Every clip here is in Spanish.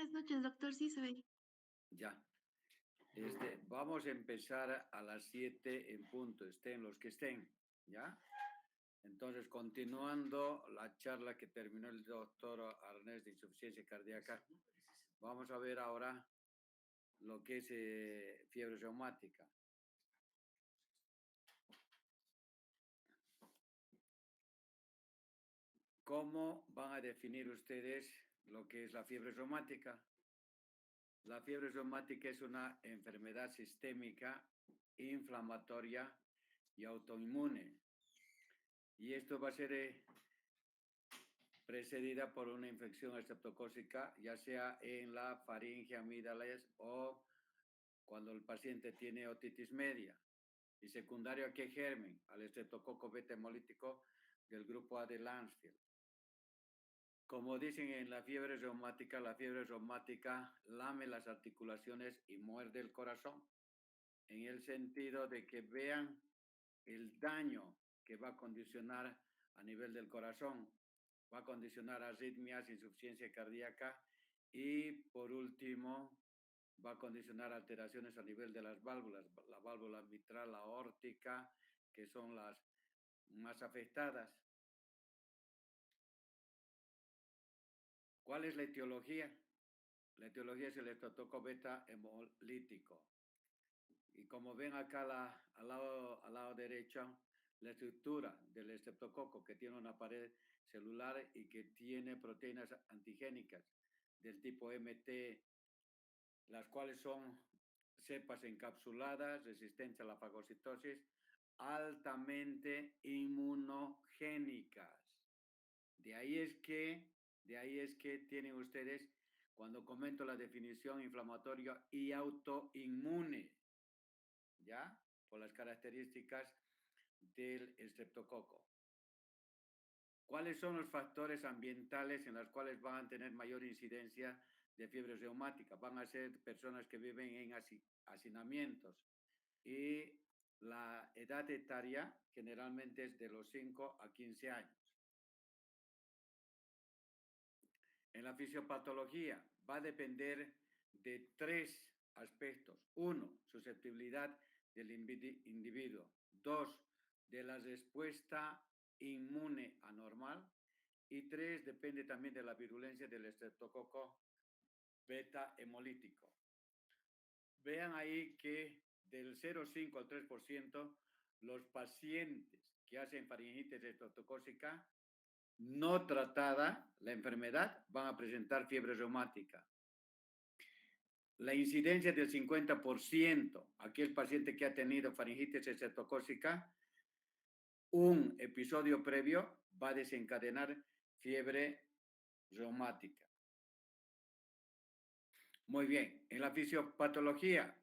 buenas noches, doctor. Sí, se ve. Ya. Vamos a empezar a las 7 en punto, estén los que estén, ¿ya? Entonces, continuando la charla que terminó el doctor Arnés de insuficiencia cardíaca, vamos a ver ahora lo que es fiebre reumática. ¿Cómo van a definir ustedes lo que es la fiebre reumática? La fiebre reumática es una enfermedad sistémica, inflamatoria y autoinmune. Y esto va a ser precedida por una infección estreptocócica, ya sea en la faringe, amígdalas o cuando el paciente tiene otitis media. Y secundario a qué germen, al estreptococo beta hemolítico del grupo A de Lansfield. Como dicen en la fiebre reumática lame las articulaciones y muerde el corazón, en el sentido de que vean el daño que va a condicionar a nivel del corazón, va a condicionar arritmias, insuficiencia cardíaca y por último va a condicionar alteraciones a nivel de las válvulas, la válvula mitral, la aórtica, que son las más afectadas. ¿Cuál es la etiología? La etiología es el estreptococo beta hemolítico. Y como ven acá al lado derecho, la estructura del estreptococo que tiene una pared celular y que tiene proteínas antigénicas del tipo MT, las cuales son cepas encapsuladas, resistentes a la fagocitosis, altamente inmunogénicas. De ahí es que tienen ustedes, cuando comento la definición inflamatoria y autoinmune, ¿ya? Por las características del estreptococo. ¿Cuáles son los factores ambientales en los cuales van a tener mayor incidencia de fiebre reumática? Van a ser personas que viven en hacinamientos y la edad etaria generalmente es de los 5 a 15 años. En la fisiopatología va a depender de 3 aspectos. 1, susceptibilidad del individuo. 2, de la respuesta inmune anormal. Y 3, depende también de la virulencia del estreptococo beta hemolítico. Vean ahí que del 0,5 al 3%, los pacientes que hacen faringitis estreptocócica no tratada, la enfermedad, van a presentar fiebre reumática. La incidencia del 50%, aquel paciente que ha tenido faringitis estreptocócica, un episodio previo va a desencadenar fiebre reumática. Muy bien, en la fisiopatología,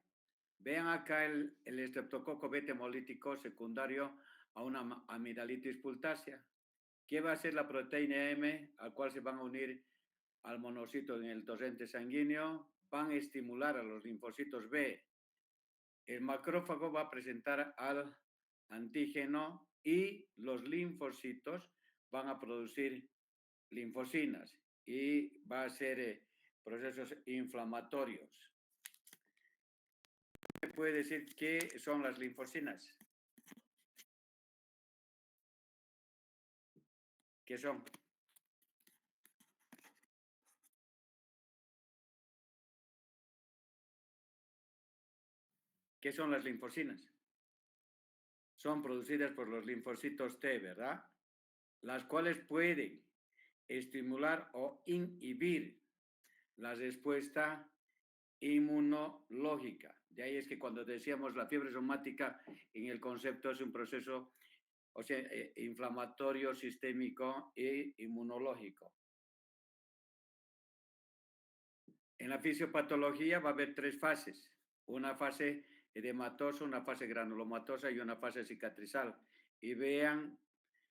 vean acá el estreptococo beta hemolítico secundario a una amigdalitis pultácea. ¿Qué va a ser la proteína M al cual se van a unir al monocito en el torrente sanguíneo? Van a estimular a los linfocitos B. El macrófago va a presentar al antígeno y los linfocitos van a producir linfocinas y va a ser procesos inflamatorios. ¿Me puede decir qué son las linfocinas? ¿Qué son? ¿Qué son las linfocinas? Son producidas por los linfocitos T, ¿verdad? Las cuales pueden estimular o inhibir la respuesta inmunológica. De ahí es que cuando decíamos la fiebre reumática, en el concepto es un proceso, o sea, inflamatorio, sistémico e inmunológico. En la fisiopatología va a haber 3 fases. Una fase edematosa, una fase granulomatosa y una fase cicatrizal. Y vean,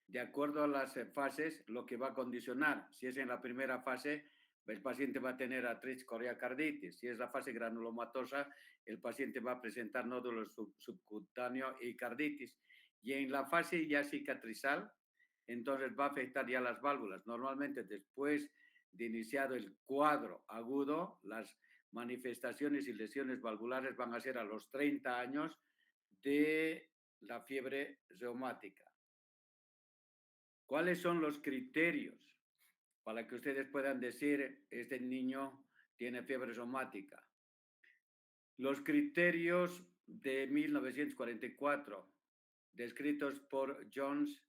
de acuerdo a las fases, lo que va a condicionar. Si es en la primera fase, el paciente va a tener artritis coreocarditis. Si es la fase granulomatosa, el paciente va a presentar nódulos subcutáneos y carditis. Y en la fase ya cicatrizal, entonces va a afectar ya las válvulas. Normalmente después de iniciado el cuadro agudo, las manifestaciones y lesiones valvulares van a ser a los 30 años de la fiebre reumática. ¿Cuáles son los criterios para que ustedes puedan decir este niño tiene fiebre reumática? Los criterios de 1944, descritos por Jones,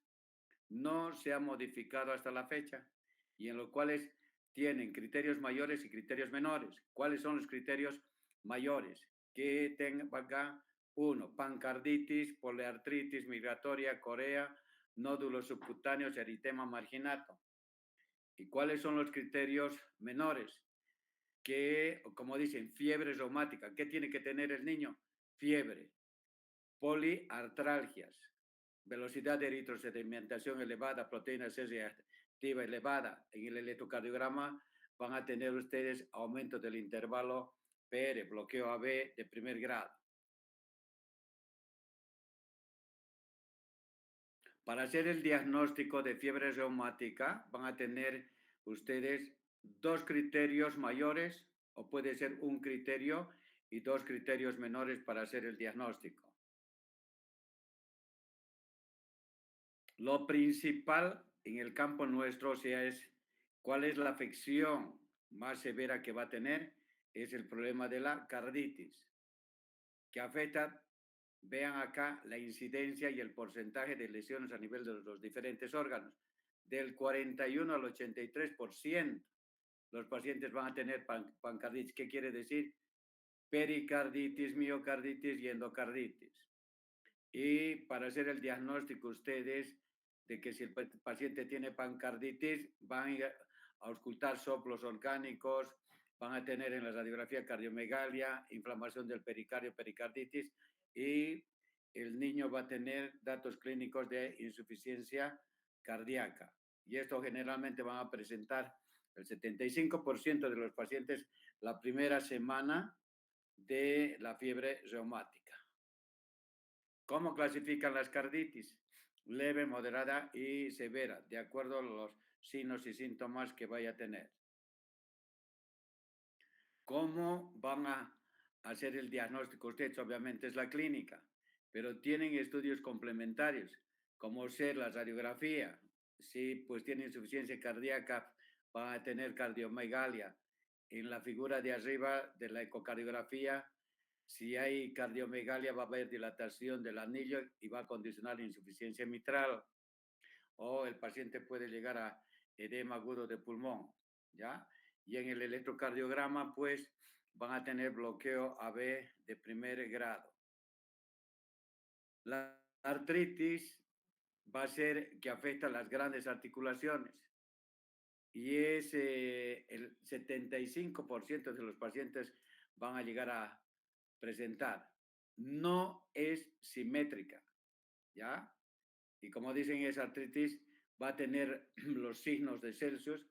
no se han modificado hasta la fecha y en los cuales tienen criterios mayores y criterios menores. ¿Cuáles son los criterios mayores? Que tenga uno, pancarditis, poliartritis migratoria, corea, nódulos subcutáneos, eritema marginato. ¿Y cuáles son los criterios menores? Que, como dicen, fiebre reumática. ¿Qué tiene que tener el niño? Fiebre, poliartralgias, velocidad de eritrosedimentación elevada, proteína C reactiva elevada. En el electrocardiograma van a tener ustedes aumento del intervalo PR, bloqueo AB de primer grado. Para hacer el diagnóstico de fiebre reumática van a tener ustedes dos criterios mayores o puede ser un criterio y dos criterios menores para hacer el diagnóstico. Lo principal en el campo nuestro, o sea, es cuál es la afección más severa que va a tener, es el problema de la carditis, que afecta, vean acá, la incidencia y el porcentaje de lesiones a nivel de los diferentes órganos. Del 41 al 83%, los pacientes van a tener pancarditis. ¿Qué quiere decir? Pericarditis, miocarditis y endocarditis. Y para hacer el diagnóstico ustedes de que si el paciente tiene pancarditis, van a auscultar soplos orgánicos, van a tener en la radiografía cardiomegalia, inflamación del pericardio, pericarditis, y el niño va a tener datos clínicos de insuficiencia cardíaca. Y esto generalmente van a presentar el 75% de los pacientes la primera semana de la fiebre reumática. ¿Cómo clasifican las carditis? Leve, moderada y severa, de acuerdo a los signos y síntomas que vaya a tener. ¿Cómo van a hacer el diagnóstico? Ustedes obviamente es la clínica, pero tienen estudios complementarios, como ser la radiografía. Si pues tienen insuficiencia cardíaca, van a tener cardiomegalia. En la figura de arriba de la ecocardiografía, si hay cardiomegalia, va a haber dilatación del anillo y va a condicionar insuficiencia mitral. O el paciente puede llegar a edema agudo de pulmón, ¿ya? Y en el electrocardiograma, pues, van a tener bloqueo AB de primer grado. La artritis va a ser que afecta las grandes articulaciones y es el 75% de los pacientes van a llegar a presentar. No es simétrica, ¿ya? Y como dicen, esa artritis va a tener los signos de Celsius,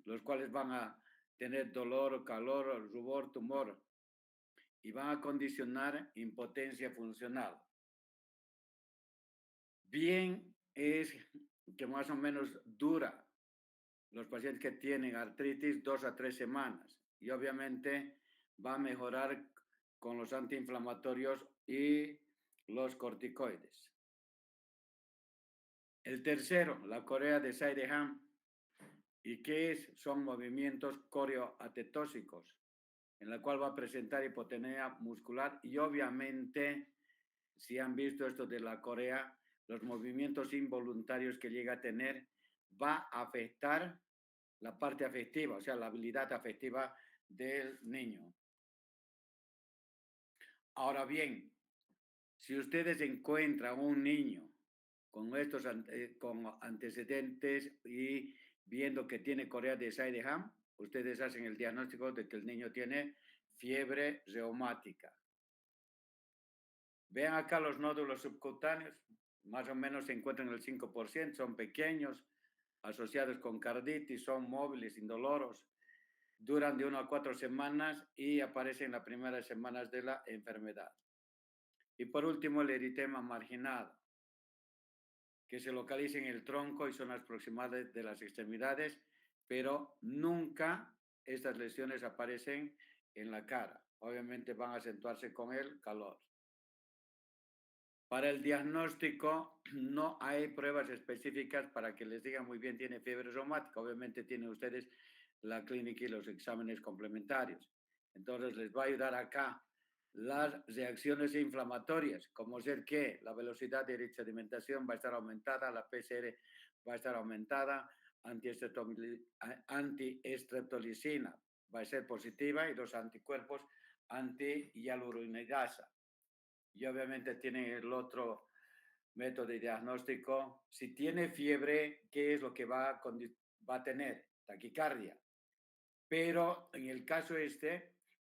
los cuales van a tener dolor, calor, rubor, tumor, y van a condicionar impotencia funcional. Bien es que más o menos dura los pacientes que tienen artritis 2 a 3 semanas y obviamente va a mejorar con los antiinflamatorios y los corticoides. El tercero, la corea de Sydenham. ¿Y qué es? Son movimientos coreoatetóxicos, en la cual va a presentar hipotonía muscular y obviamente, si han visto esto de la corea, los movimientos involuntarios que llega a tener va a afectar la parte afectiva, o sea, la habilidad afectiva del niño. Ahora bien, si ustedes encuentran un niño con estos con antecedentes y viendo que tiene corea de Sydenham, ustedes hacen el diagnóstico de que el niño tiene fiebre reumática. Vean acá los nódulos subcutáneos, más o menos se encuentran en el 5%, son pequeños, asociados con carditis, son móviles, indoloros, duran de 1 a 4 semanas y aparecen en las primeras semanas de la enfermedad. Y por último, el eritema marginado, que se localiza en el tronco y zonas proximales de las extremidades, pero nunca estas lesiones aparecen en la cara. Obviamente van a acentuarse con el calor. Para el diagnóstico no hay pruebas específicas para que les digan muy bien tiene fiebre reumática. Obviamente tienen ustedes la clínica y los exámenes complementarios. Entonces les va a ayudar acá las reacciones inflamatorias, como ser que la velocidad de sedimentación va a estar aumentada, la PCR va a estar aumentada, antiestreptolicina va a ser positiva y los anticuerpos anti-hialuronidasa. Y obviamente tiene el otro método de diagnóstico. Si tiene fiebre, ¿qué es lo que va a tener? Taquicardia. Pero en el caso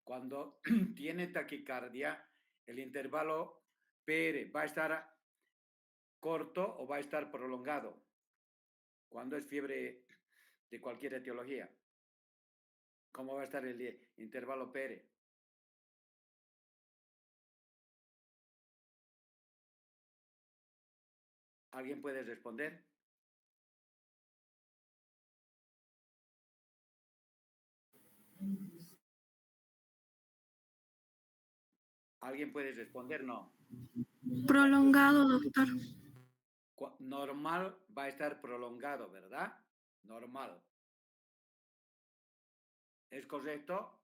cuando tiene taquicardia, el intervalo PR va a estar corto o va a estar prolongado. Cuando es fiebre de cualquier etiología, ¿cómo va a estar el intervalo PR? ¿Alguien puede responder? ¿Alguien puede responder? No. Prolongado, doctor. Normal va a estar prolongado, ¿verdad? Normal. ¿Es correcto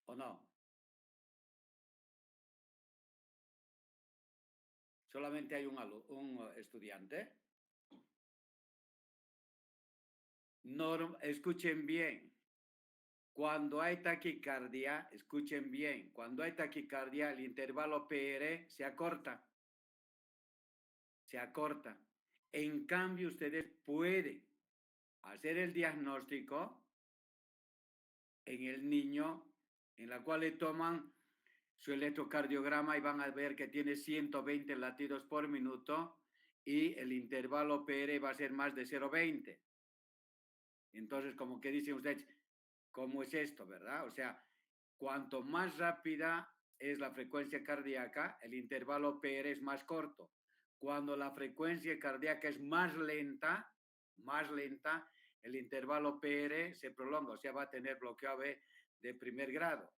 o no? Solamente hay un estudiante. Escuchen bien. Cuando hay taquicardia, escuchen bien, cuando hay taquicardia, el intervalo PR se acorta. Se acorta. En cambio, ustedes pueden hacer el diagnóstico en el niño, en la cual le toman su electrocardiograma y van a ver que tiene 120 latidos por minuto y el intervalo PR va a ser más de 0,20. Entonces, como que dicen ustedes, ¿cómo es esto, verdad? O sea, cuanto más rápida es la frecuencia cardíaca, el intervalo PR es más corto. Cuando la frecuencia cardíaca es más lenta, el intervalo PR se prolonga, o sea, va a tener bloqueo AB de primer grado.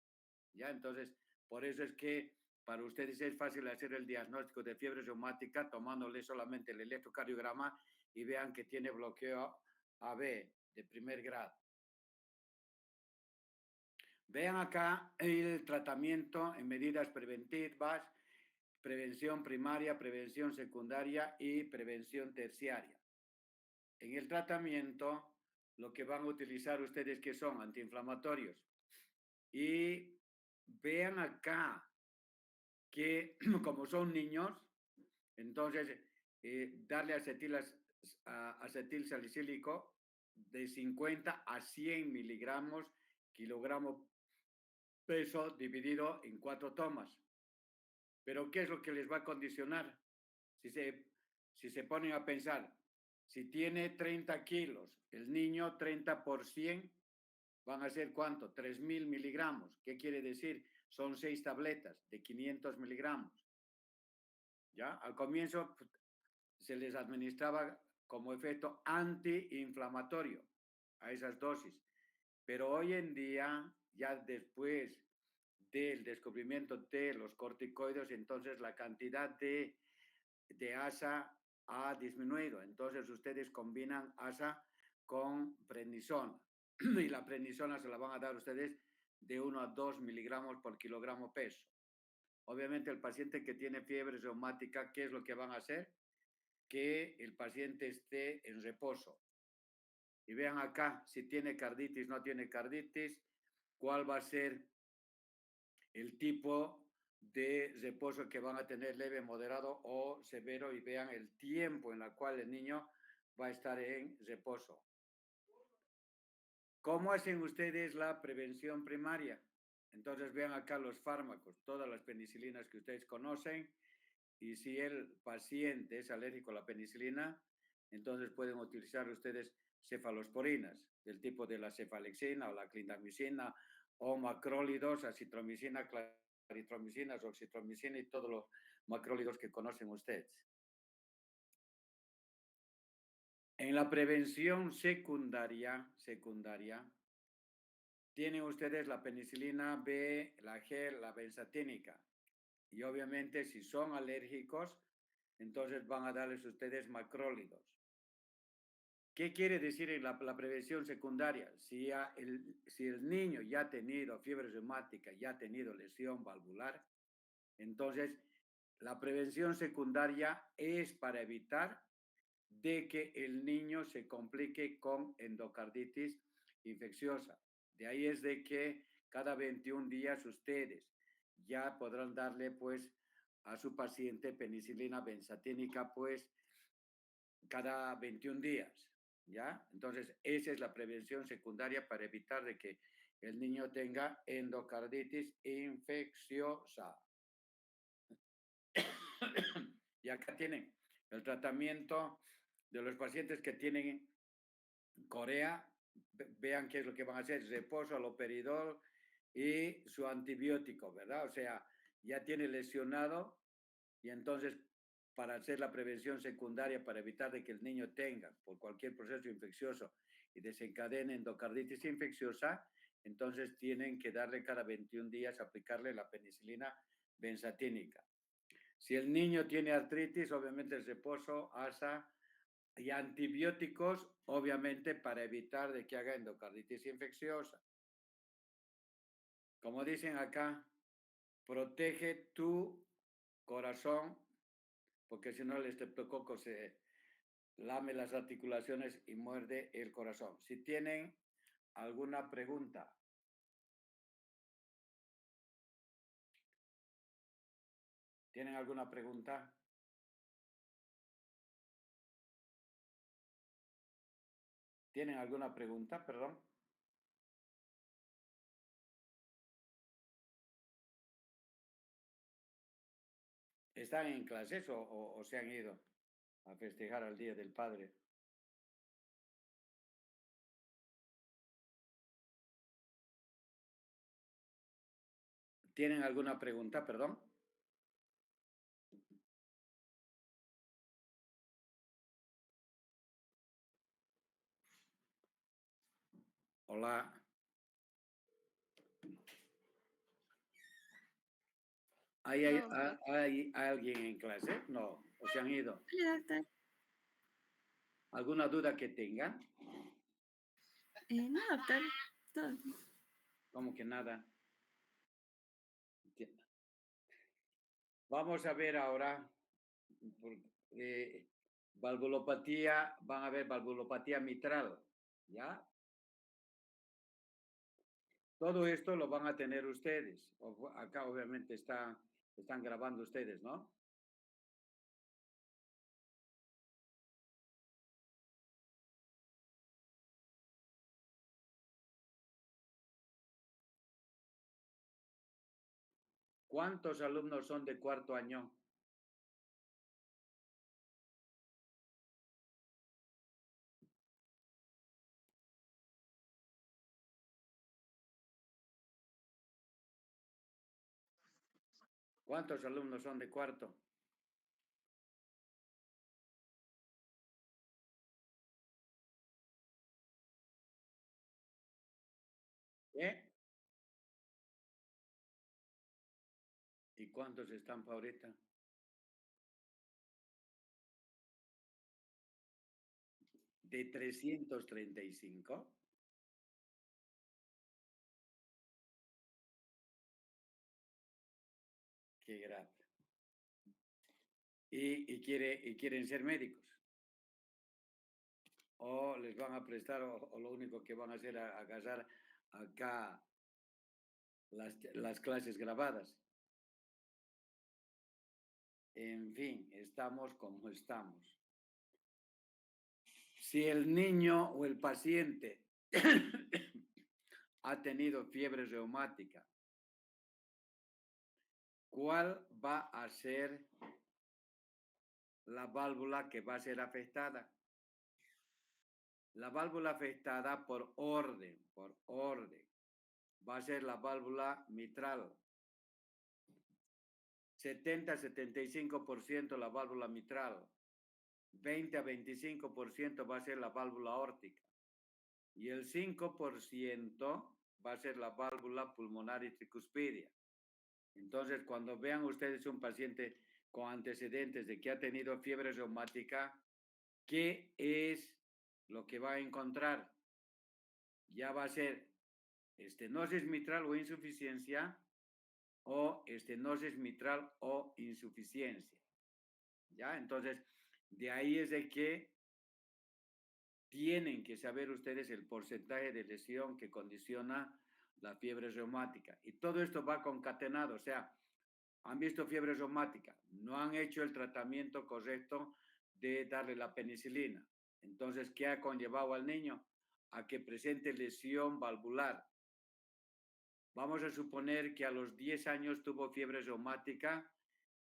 ¿Ya? Entonces, por eso es que para ustedes es fácil hacer el diagnóstico de fiebre reumática tomándole solamente el electrocardiograma y vean que tiene bloqueo AB de primer grado. Vean acá el tratamiento en medidas preventivas, prevención primaria, prevención secundaria y prevención terciaria. En el tratamiento, lo que van a utilizar ustedes que son antiinflamatorios. Y vean acá que como son niños, entonces darle acetil salicílico de 50 a 100 miligramos kilogramo peso dividido en 4 tomas. Pero ¿qué es lo que les va a condicionar? Si se ponen a pensar, si tiene 30 kilos, el niño 30 por 100 van a ser ¿cuánto? 3.000 miligramos. ¿Qué quiere decir? Son 6 tabletas de 500 miligramos. ¿Ya? Al comienzo se les administraba como efecto antiinflamatorio a esas dosis. Pero hoy en día, ya después del descubrimiento de los corticoides, entonces la cantidad de ASA ha disminuido. Entonces ustedes combinan ASA con prednisona. Y la prednisona se la van a dar ustedes de 1 a 2 miligramos por kilogramo peso. Obviamente el paciente que tiene fiebre reumática, ¿qué es lo que van a hacer? Que el paciente esté en reposo. Y vean acá, si tiene carditis, no tiene carditis, cuál va a ser el tipo de reposo que van a tener leve, moderado o severo y vean el tiempo en el cual el niño va a estar en reposo. ¿Cómo hacen ustedes la prevención primaria? Entonces vean acá los fármacos, todas las penicilinas que ustedes conocen, y si el paciente es alérgico a la penicilina, entonces pueden utilizar ustedes cefalosporinas, del tipo de la cefalexina o la clindamicina o macrólidos, acitromicina, claritromicina, oxitromicina y todos los macrólidos que conocen ustedes. En la prevención secundaria, tienen ustedes la penicilina B, la G, la benzatínica. Y obviamente si son alérgicos, entonces van a darles ustedes macrólidos. ¿Qué quiere decir en la prevención secundaria? Si el niño ya ha tenido fiebre reumática, ya ha tenido lesión valvular, entonces la prevención secundaria es para evitar de que el niño se complique con endocarditis infecciosa. De ahí es de que cada 21 días ustedes ya podrán darle pues a su paciente penicilina benzatínica pues cada 21 días, ¿ya? Entonces, esa es la prevención secundaria para evitar de que el niño tenga endocarditis infecciosa. Y acá tienen el tratamiento de los pacientes que tienen Corea. Vean qué es lo que van a hacer: reposo, aloperidol y su antibiótico, ¿verdad? O sea, ya tiene lesionado y entonces para hacer la prevención secundaria, para evitar de que el niño tenga por cualquier proceso infeccioso y desencadene endocarditis infecciosa, entonces tienen que darle cada 21 días, aplicarle la penicilina benzatínica. Si el niño tiene artritis, obviamente el reposo, ASA y antibióticos, obviamente para evitar de que haga endocarditis infecciosa. Como dicen acá, protege tu corazón, porque si no el estreptococo se lame las articulaciones y muerde el corazón. Si tienen alguna pregunta. ¿Tienen alguna pregunta? ¿Tienen alguna pregunta? Perdón. ¿Están en clases o se han ido a festejar el Día del Padre? ¿Tienen alguna pregunta? Perdón. Hola. ¿Hay alguien en clase? No, ¿o se han ido? Hola, doctor. ¿Alguna duda que tengan? No, doctor. Todo bien. ¿Cómo que nada? Vamos a ver ahora valvulopatía, van a ver valvulopatía mitral, ¿ya? Todo esto lo van a tener ustedes. Acá obviamente están grabando ustedes, ¿no? ¿Cuántos alumnos son de cuarto año? ¿Cuántos alumnos son de cuarto? ¿Eh? ¿Y cuántos están para ahorita? ¿De 335? Qué grave. ¿Y quieren ser médicos? ¿O les van a prestar o lo único que van a hacer es agarrar acá las clases grabadas? En fin, estamos como estamos. Si el niño o el paciente ha tenido fiebre reumática, ¿cuál va a ser la válvula que va a ser afectada? La válvula afectada por orden, va a ser la válvula mitral. 70-75% la válvula mitral. 20 a 25% va a ser la válvula aórtica y el 5% va a ser la válvula pulmonar y tricuspidia. Entonces, cuando vean ustedes un paciente con antecedentes de que ha tenido fiebre reumática, ¿qué es lo que va a encontrar? Ya va a ser estenosis mitral o insuficiencia o estenosis mitral o insuficiencia. ¿Ya? Entonces, de ahí es de que tienen que saber ustedes el porcentaje de lesión que condiciona la fiebre reumática. Y todo esto va concatenado, o sea, han visto fiebre reumática, no han hecho el tratamiento correcto de darle la penicilina. Entonces, ¿qué ha conllevado al niño? A que presente lesión valvular. Vamos a suponer que a los 10 años tuvo fiebre reumática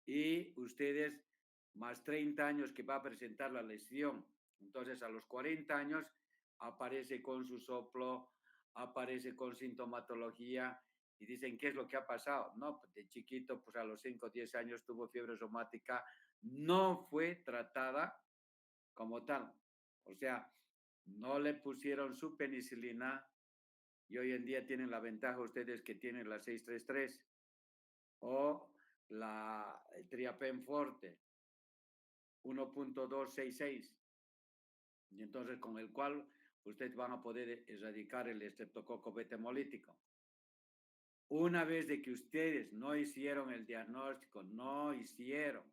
y ustedes más 30 años que va a presentar la lesión. Entonces, a los 40 años aparece con su soplo, aparece con sintomatología y dicen, ¿qué es lo que ha pasado? No, pues de chiquito, pues a los 5 o 10 años tuvo fiebre reumática, no fue tratada como tal. O sea, no le pusieron su penicilina y hoy en día tienen la ventaja ustedes que tienen la 633 o la Triapen Forte 1.266 y entonces con el cual ustedes van a poder erradicar el estreptococo beta hemolítico. Una vez de que ustedes no hicieron el diagnóstico, no hicieron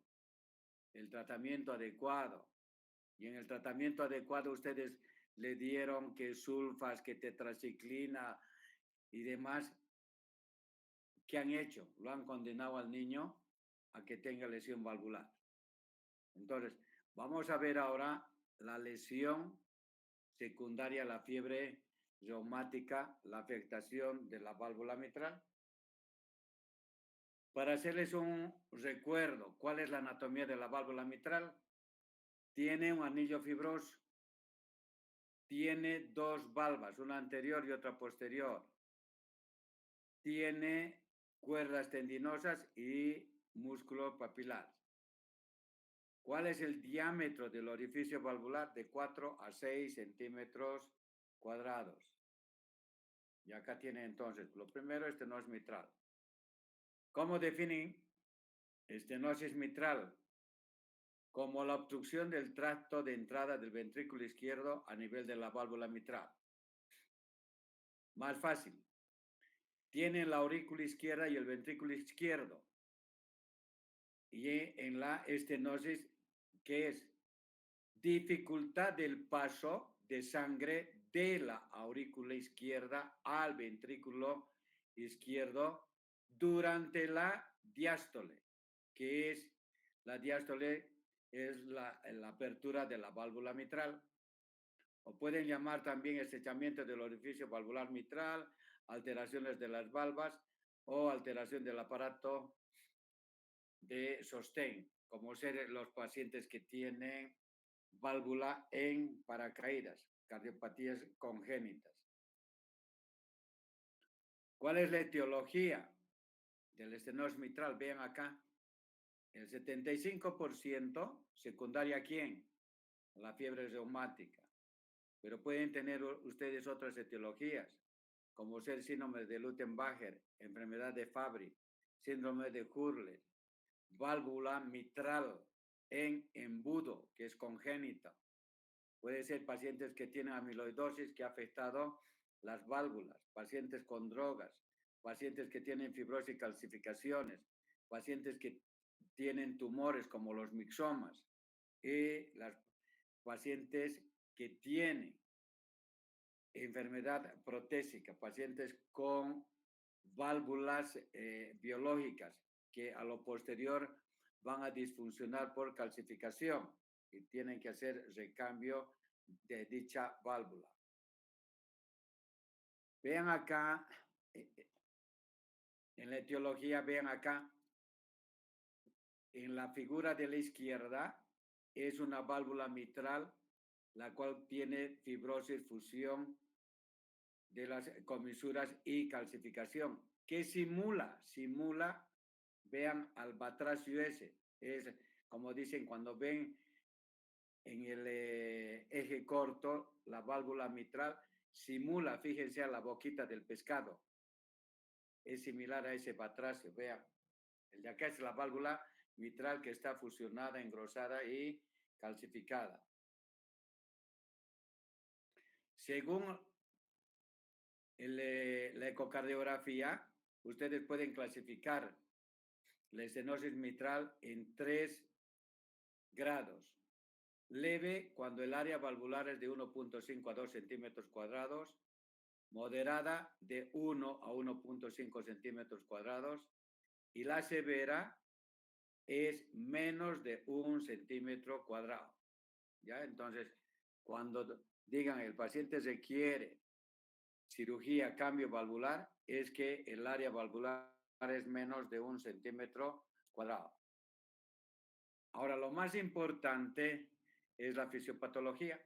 el tratamiento adecuado y en el tratamiento adecuado ustedes le dieron que sulfas, que tetraciclina y demás, ¿qué han hecho? Lo han condenado al niño a que tenga lesión valvular. Entonces, vamos a ver ahora la lesión secundaria a la fiebre reumática, la afectación de la válvula mitral. Para hacerles un recuerdo, ¿cuál es la anatomía de la válvula mitral? Tiene un anillo fibroso, tiene dos valvas, una anterior y otra posterior, tiene cuerdas tendinosas y músculo papilar. ¿Cuál es el diámetro del orificio valvular? De 4 a 6 centímetros cuadrados. Y acá tiene entonces, lo primero, estenosis mitral. ¿Cómo definen estenosis mitral? Como la obstrucción del tracto de entrada del ventrículo izquierdo a nivel de la válvula mitral. Más fácil. Tienen la aurícula izquierda y el ventrículo izquierdo. Y en la estenosis, ¿qué es? Dificultad del paso de sangre de la aurícula izquierda al ventrículo izquierdo durante la diástole, que es la diástole es la apertura de la válvula mitral. O pueden llamar también estrechamiento del orificio valvular mitral, alteraciones de las valvas o alteración del aparato de sostén, como ser los pacientes que tienen válvula en paracaídas, cardiopatías congénitas. ¿Cuál es la etiología del estenosis mitral? Vean acá, el 75% secundaria a quién? La fiebre reumática. Pero pueden tener ustedes otras etiologías, como ser síndrome de Luttenbacher, enfermedad de Fabry, síndrome de Hurler, válvula mitral en embudo, que es congénita. Puede ser pacientes que tienen amiloidosis que ha afectado las válvulas, pacientes con drogas, pacientes que tienen fibrosis y calcificaciones, pacientes que tienen tumores como los mixomas y las pacientes que tienen enfermedad protésica, pacientes con válvulas biológicas que a lo posterior van a disfuncionar por calcificación y tienen que hacer recambio de dicha válvula. Vean acá, en la etiología, vean acá, en la figura de la izquierda es una válvula mitral, la cual tiene fibrosis, fusión de las comisuras y calcificación. ¿Qué simula? Simula, vean, Albatraz US. Es como dicen, cuando ven en el eje corto, la válvula mitral simula, fíjense, a la boquita del pescado. Es similar a ese batracio, vean. El de acá es la válvula mitral que está fusionada, engrosada y calcificada. Según la ecocardiografía, ustedes pueden clasificar la estenosis mitral en 3 grados. Leve, cuando el área valvular es de 1.5 a 2 centímetros cuadrados. Moderada, de 1 a 1.5 centímetros cuadrados. Y la severa es menos de 1 centímetro cuadrado. ¿Ya? Entonces, cuando digan el paciente requiere cirugía, cambio valvular, es que el área valvular es menos de 1 centímetro cuadrado. Ahora, lo más importante es la fisiopatología.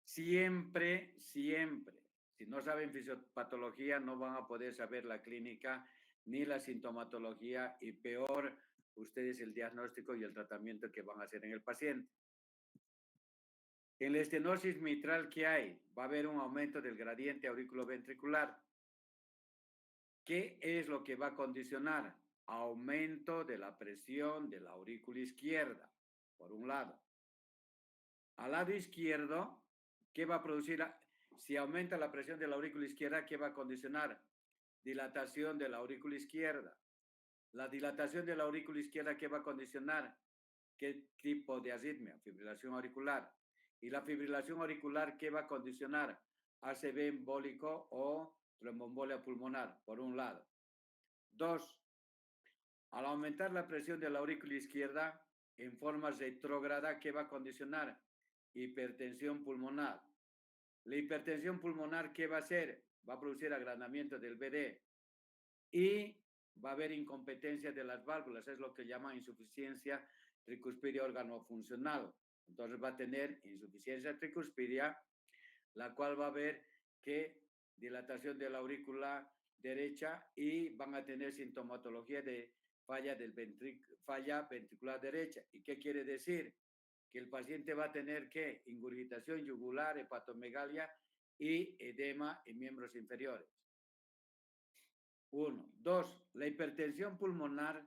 Siempre, siempre, si no saben fisiopatología, no van a poder saber la clínica ni la sintomatología y peor, ustedes el diagnóstico y el tratamiento que van a hacer en el paciente. En la estenosis mitral, ¿qué hay? Va a haber un aumento del gradiente auriculoventricular. ¿Qué es lo que va a condicionar? Aumento de la presión de la aurícula izquierda, por un lado. Al lado izquierdo, ¿qué va a producir? Si aumenta la presión de la aurícula izquierda, ¿qué va a condicionar? Dilatación de la aurícula izquierda. La dilatación de la aurícula izquierda, ¿qué va a condicionar? ¿Qué tipo de arritmia? Fibrilación auricular. Y la fibrilación auricular, ¿qué va a condicionar? ACV embólico o tromboembolia pulmonar, por un lado. 2. Al aumentar la presión de la aurícula izquierda en forma retrógrada, ¿qué va a condicionar? Hipertensión pulmonar. La hipertensión pulmonar, ¿qué va a hacer? Va a producir agrandamiento del BD y va a haber incompetencia de las válvulas, es lo que llaman insuficiencia tricuspidia órgano-funcional. Entonces va a tener insuficiencia tricuspidia, la cual va a haber que dilatación de la aurícula derecha y van a tener sintomatología de falla ventricular derecha. ¿Y qué quiere decir? Que el paciente va a tener que ingurgitación yugular, hepatomegalia y edema en miembros inferiores. 1. 2. La hipertensión pulmonar,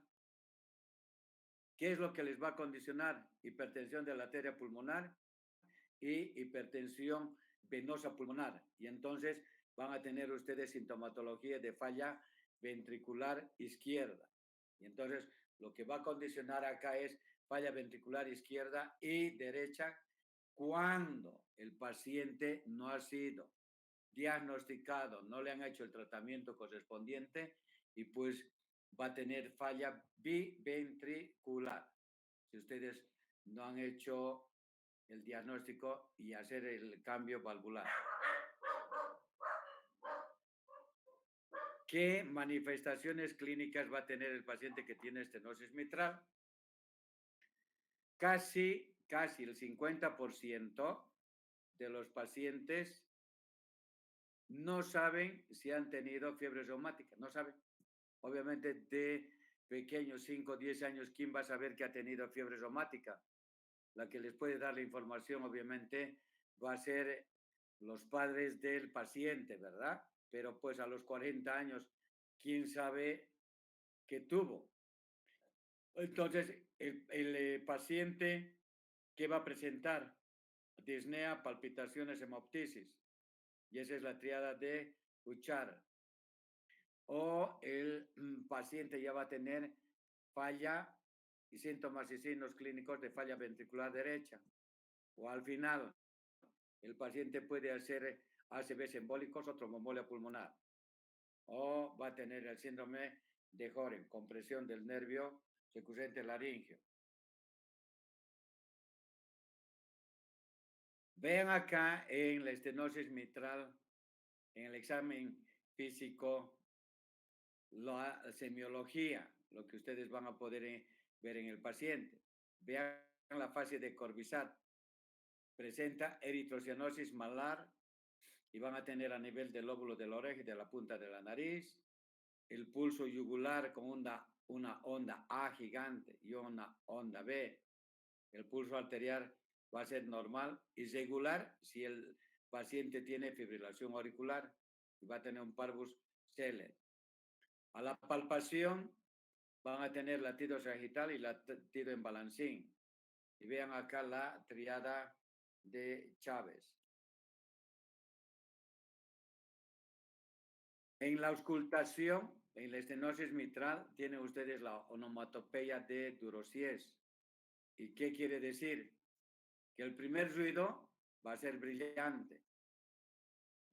¿qué es lo que les va a condicionar? Hipertensión de la arteria pulmonar y hipertensión venosa pulmonar. Y entonces van a tener ustedes sintomatología de falla ventricular izquierda. Y entonces lo que va a condicionar acá es falla ventricular izquierda y derecha cuando el paciente no ha sido diagnosticado, no le han hecho el tratamiento correspondiente y pues va a tener falla biventricular. Si ustedes no han hecho el diagnóstico y hacer el cambio valvular. ¿Qué manifestaciones clínicas va a tener el paciente que tiene estenosis mitral? Casi el 50% de los pacientes no saben si han tenido fiebre reumática, no saben. Obviamente de pequeños, 5 o 10 años, ¿quién va a saber que ha tenido fiebre reumática? La que les puede dar la información, obviamente, va a ser los padres del paciente, ¿verdad? Pero pues a los 40 años, ¿quién sabe qué tuvo? Entonces, el paciente que va a presentar disnea, palpitaciones, hemoptisis. Y esa es la triada de Uchar. O el paciente ya va a tener falla y síntomas y signos clínicos de falla ventricular derecha. O al final, el paciente puede hacer ACVs embólicos o tromboembolia pulmonar. O va a tener el síndrome de Joren, compresión del nervio recurrente laríngeo. Vean acá en la estenosis mitral, en el examen físico, la semiología, lo que ustedes van a poder ver en el paciente. Vean la fase de Corbisat. Presenta eritrocianosis malar y van a tener a nivel del lóbulo de la oreja y de la punta de la nariz, el pulso yugular con una onda A gigante y una onda B, el pulso arterial va a ser normal, irregular si el paciente tiene fibrilación auricular y va a tener un parvus celer. A la palpación van a tener latido sagital y latido en balancín. Y vean acá la triada de Chávez. En la auscultación, en la estenosis mitral, tienen ustedes la onomatopeya de Durosies. ¿Y qué quiere decir? Que el primer ruido va a ser brillante.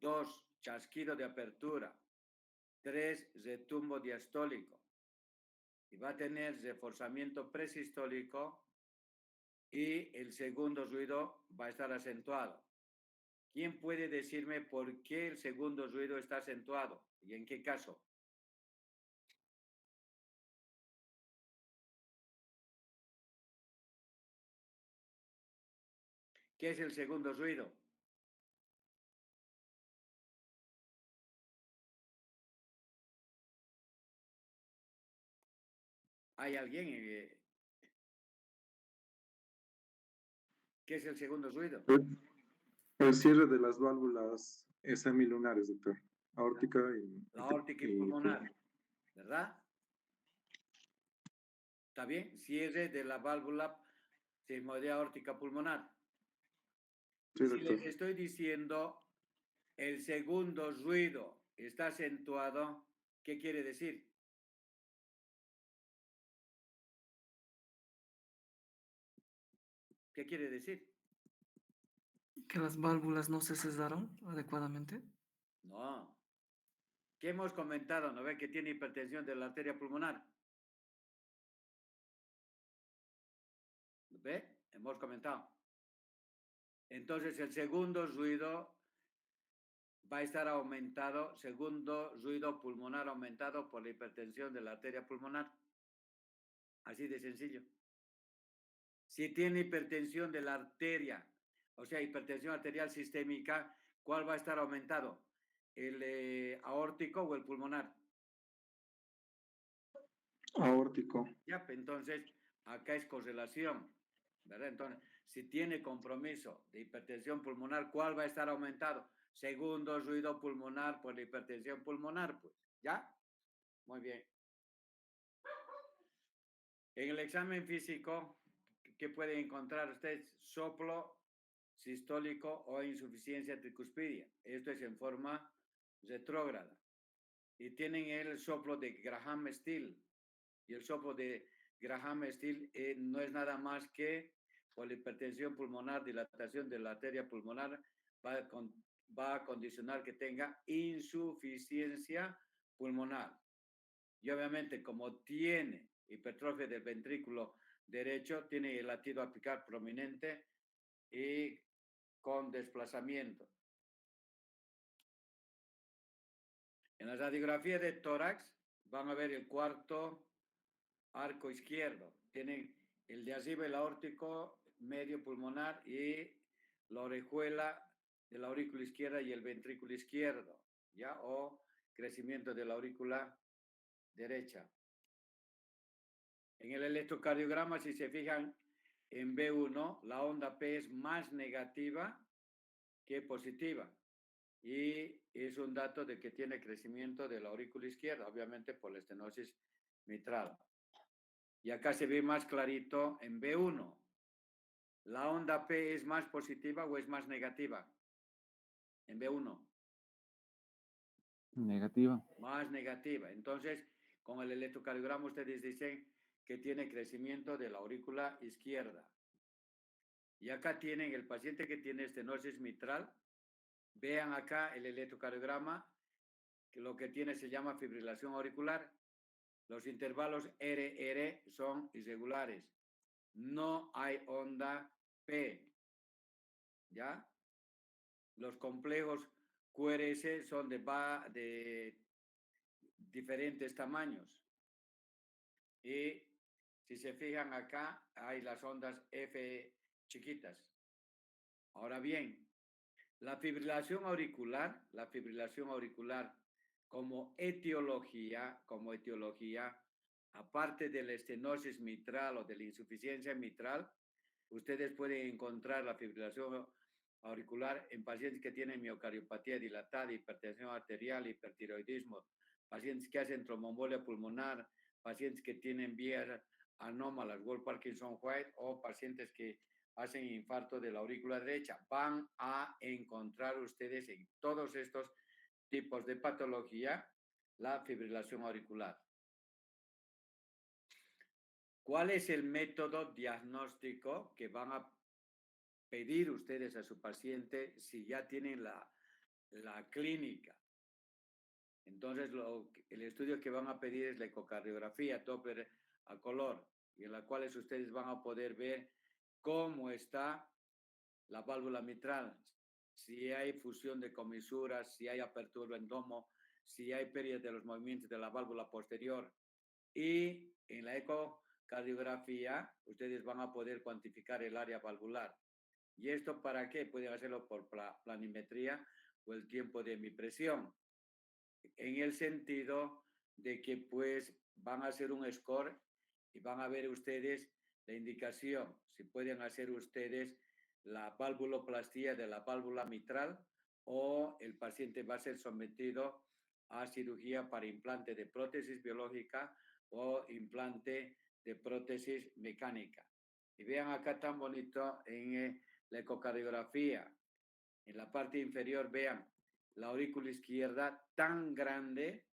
2, chasquido de apertura. 3, retumbo diastólico. Y va a tener reforzamiento presistólico y el segundo ruido va a estar acentuado. ¿Quién puede decirme por qué el segundo ruido está acentuado y en qué caso? ¿Qué es el segundo ruido? ¿Hay alguien? ¿Qué es el segundo ruido? El cierre de las válvulas semilunares, doctor. Aórtica La aórtica y pulmonar, ¿verdad? ¿Está bien? Cierre de la válvula sigmoidea aórtica pulmonar. Sí, Si doctor. les estoy diciendo el segundo ruido está acentuado, ¿qué quiere decir? ¿Qué quiere decir? Que las válvulas no se cesaron adecuadamente. No. ¿Qué hemos comentado? ¿No ve que tiene hipertensión de la arteria pulmonar? ¿Ve? Hemos comentado. Entonces el segundo ruido va a estar aumentado, segundo ruido pulmonar aumentado por la hipertensión de la arteria pulmonar. Así de sencillo. Si tiene hipertensión de la arteria, o sea, hipertensión arterial sistémica, ¿cuál va a estar aumentado? ¿El aórtico o el pulmonar? Aórtico. Ya, entonces, acá es correlación, ¿verdad? Entonces, si tiene compromiso de hipertensión pulmonar, ¿cuál va a estar aumentado? Segundo ruido pulmonar por la hipertensión pulmonar, pues, ¿ya? Muy bien. En el examen físico, ¿qué pueden encontrar ustedes? Soplo sistólico o insuficiencia tricuspidia. Esto es en forma retrógrada. Y tienen el soplo de Graham-Still. Y el soplo de Graham-Still no es nada más que por la hipertensión pulmonar, dilatación de la arteria pulmonar, va a condicionar que tenga insuficiencia pulmonar. Y obviamente, como tiene hipertrofia del ventrículo derecho, tiene el latido apical prominente y con desplazamiento. En la radiografía de tórax van a ver el cuarto arco izquierdo. Tienen el de arriba el aórtico medio pulmonar y la orejuela de la aurícula izquierda y el ventrículo izquierdo, ¿ya? O crecimiento de la aurícula derecha. En el electrocardiograma, si se fijan en B1, la onda P es más negativa que positiva. Y es un dato de que tiene crecimiento de la aurícula izquierda, obviamente por la estenosis mitral. Y acá se ve más clarito en B1. ¿La onda P es más positiva o es más negativa? En B1. Negativa. Más negativa. Entonces, con el electrocardiograma ustedes dicen que tiene crecimiento de la aurícula izquierda. Y acá tienen el paciente que tiene estenosis mitral. Vean acá el electrocardiograma, que lo que tiene se llama fibrilación auricular. Los intervalos RR son irregulares. No hay onda P. ¿Ya? Los complejos QRS son de diferentes tamaños. Y si se fijan acá, hay las ondas F chiquitas. Ahora bien, la fibrilación auricular como etiología, aparte de la estenosis mitral o de la insuficiencia mitral, ustedes pueden encontrar la fibrilación auricular en pacientes que tienen miocardiopatía dilatada, hipertensión arterial, hipertiroidismo, pacientes que hacen tromboembolia pulmonar, pacientes que tienen vías anómalas, Wolff-Parkinson-White, o pacientes que hacen infarto de la aurícula derecha. Van a encontrar ustedes en todos estos tipos de patología la fibrilación auricular. ¿Cuál es el método diagnóstico que van a pedir ustedes a su paciente si ya tienen la clínica? Entonces, el estudio que van a pedir es la ecocardiografía Doppler a color, y en la cual ustedes van a poder ver cómo está la válvula mitral, si hay fusión de comisuras, si hay apertura en domo, si hay pérdida de los movimientos de la válvula posterior. Y en la ecocardiografía, ustedes van a poder cuantificar el área valvular. ¿Y esto para qué? Pueden hacerlo por planimetría o el tiempo de mi presión, en el sentido de que pues van a hacer un score y van a ver ustedes la indicación, si pueden hacer ustedes la valvuloplastía de la válvula mitral, o el paciente va a ser sometido a cirugía para implante de prótesis biológica o implante de prótesis mecánica. Y vean acá tan bonito en la ecocardiografía, en la parte inferior, vean la aurícula izquierda tan grande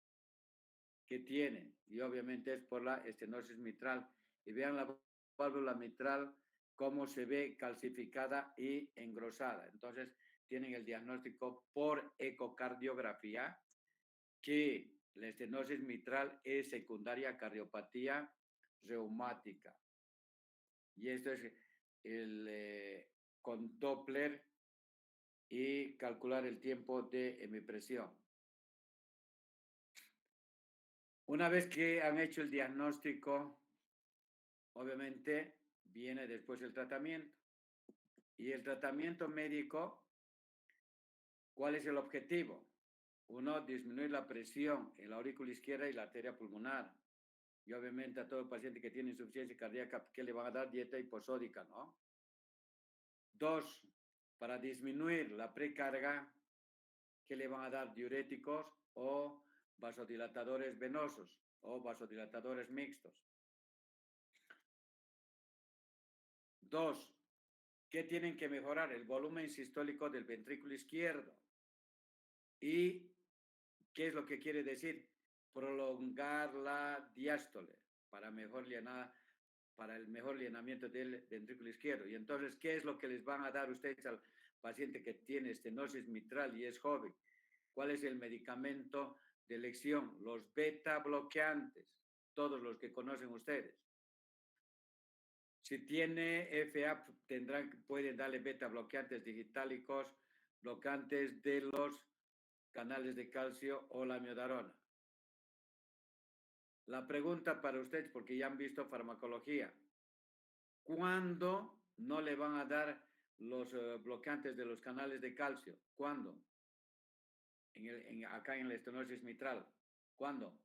que tiene, y obviamente es por la estenosis mitral. Y vean la válvula mitral cómo se ve calcificada y engrosada. Entonces tienen el diagnóstico por ecocardiografía que la estenosis mitral es secundaria a cardiopatía reumática. Y esto es con Doppler y calcular el tiempo de hemipresión. Una vez que han hecho el diagnóstico, obviamente viene después el tratamiento. Y el tratamiento médico, ¿cuál es el objetivo? Uno, disminuir la presión en la aurícula izquierda y la arteria pulmonar. Y obviamente a todo paciente que tiene insuficiencia cardíaca, ¿qué le van a dar? Dieta hiposódica, ¿no? Dos, para disminuir la precarga, ¿qué le van a dar? Diuréticos o vasodilatadores venosos o vasodilatadores mixtos. Dos, ¿qué tienen que mejorar? El volumen sistólico del ventrículo izquierdo. ¿Y qué es lo que quiere decir? Prolongar la diástole para el mejor llenamiento del ventrículo izquierdo. Y entonces, ¿qué es lo que les van a dar ustedes al paciente que tiene estenosis mitral y es joven? ¿Cuál es el medicamento de elección? Los beta bloqueantes, todos los que conocen ustedes. Si tiene FA, pueden darle beta bloqueantes digitálicos, bloqueantes de los canales de calcio o la miodarona. La pregunta para ustedes, porque ya han visto farmacología, ¿cuándo no le van a dar los bloqueantes de los canales de calcio? ¿Cuándo? Acá en la estenosis mitral. ¿Cuándo?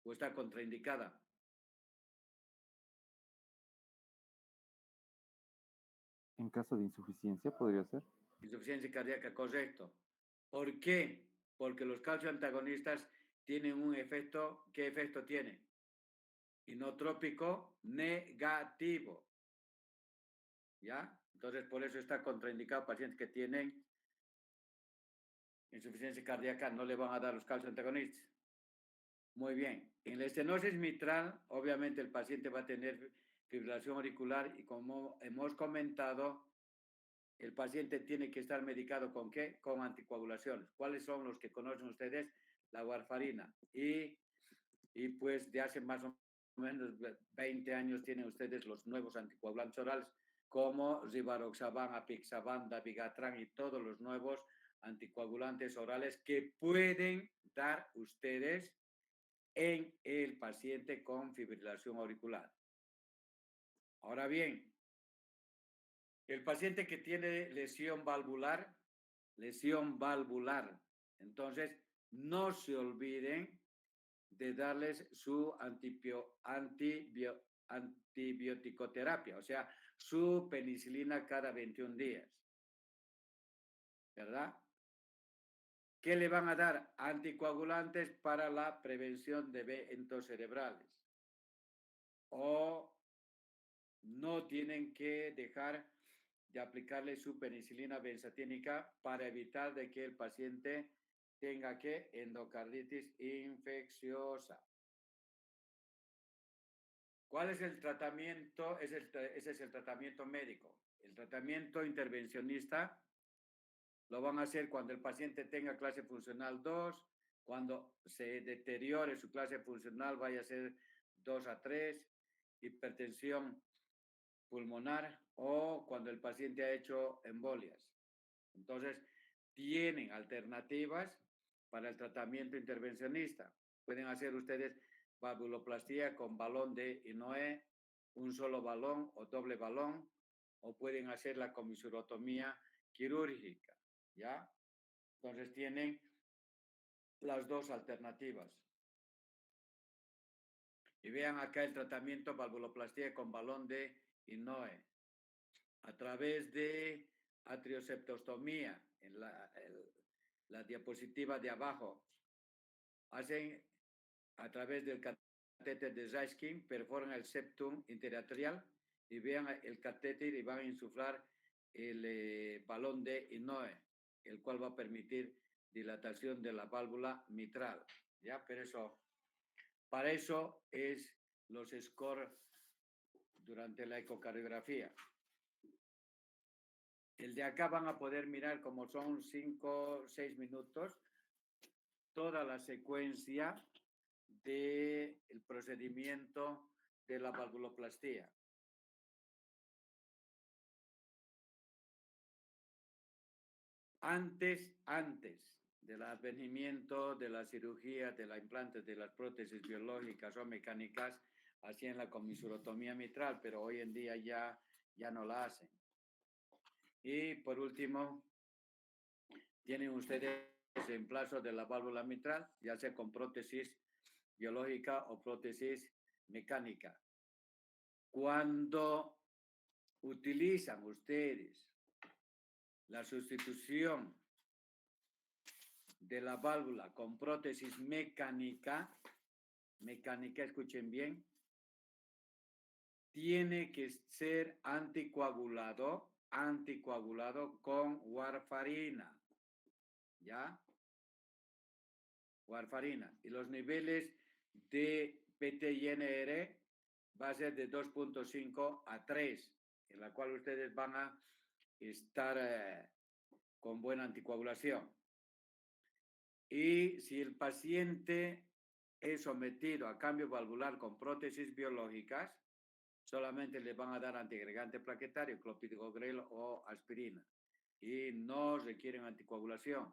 ¿O está contraindicada? En caso de insuficiencia, podría ser. Insuficiencia cardíaca, correcto. ¿Por qué? Porque los calcioantagonistas tienen un efecto. ¿Qué efecto tiene? Inotrópico negativo. ¿Ya? Entonces, por eso está contraindicado. Pacientes que tienen insuficiencia cardíaca no le van a dar los calcioantagonistas. Muy bien. En la estenosis mitral, obviamente el paciente va a tener fibrilación auricular y, como hemos comentado, el paciente tiene que estar medicado ¿con qué? Con anticoagulaciones. ¿Cuáles son los que conocen ustedes? La warfarina. Y pues de hace más o menos 20 años tienen ustedes los nuevos anticoagulantes orales, como Rivaroxaban, Apixaban, Dabigatran y todos los nuevos anticoagulantes orales que pueden dar ustedes en el paciente con fibrilación auricular. Ahora bien, el paciente que tiene lesión valvular, entonces no se olviden de darles su antibioticoterapia, o sea, su penicilina cada 21 días, ¿verdad? ¿Qué le van a dar? Anticoagulantes para la prevención de eventos cerebrales. O no tienen que dejar de aplicarle su penicilina benzatínica para evitar de que el paciente tenga que endocarditis infecciosa. ¿Cuál es el tratamiento? Ese es el tratamiento médico. El tratamiento intervencionista lo van a hacer cuando el paciente tenga clase funcional 2, cuando se deteriore su clase funcional vaya a ser 2 a 3, hipertensión pulmonar o cuando el paciente ha hecho embolias. Entonces, tienen alternativas para el tratamiento intervencionista. Pueden hacer ustedes valvuloplastía con balón de Inhoe, un solo balón o doble balón, o pueden hacer la comisurotomía quirúrgica, ¿ya? Entonces, tienen las dos alternativas. Y vean acá el tratamiento valvuloplastía con balón de Inhoe. A través de atrioseptostomía, en la diapositiva de abajo, hacen a través del catéter de Zaiskin, perforan el septum interatrial y vean el catéter y van a insuflar el balón de Inhoe, el cual va a permitir dilatación de la válvula mitral, ¿ya? Pero eso, para eso es los scores durante la ecocardiografía. El de acá van a poder mirar, como son 5, 6 minutos, toda la secuencia del procedimiento de la valvuloplastía. Antes del advenimiento de la cirugía, de la implante de las prótesis biológicas o mecánicas, hacían la comisurotomía mitral, pero hoy en día ya no la hacen. Y por último, tienen ustedes reemplazo de la válvula mitral, ya sea con prótesis biológica o prótesis mecánica. Cuando utilizan ustedes la sustitución de la válvula con prótesis mecánica, escuchen bien, tiene que ser anticoagulado con warfarina, ¿ya? Warfarina. Y los niveles de PT-INR va a ser de 2.5 a 3, en la cual ustedes van a estar con buena anticoagulación. Y si el paciente es sometido a cambio valvular con prótesis biológicas, solamente le van a dar antiagregante plaquetario, clopidogrel o aspirina, y no requieren anticoagulación.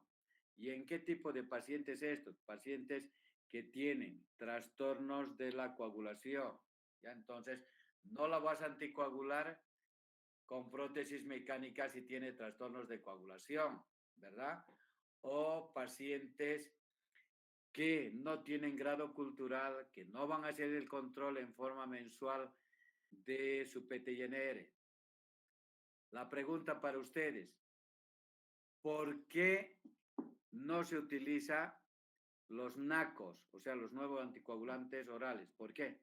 ¿Y en qué tipo de pacientes estos? Pacientes que tienen trastornos de la coagulación. ¿Ya? Entonces, no la vas a anticoagular con prótesis mecánicas si tiene trastornos de coagulación, ¿verdad? O pacientes que no tienen grado cultural, que no van a hacer el control en forma mensual de su PT-INR. La pregunta para ustedes, ¿por qué no se utiliza los NACOS, o sea, los nuevos anticoagulantes orales? ¿Por qué?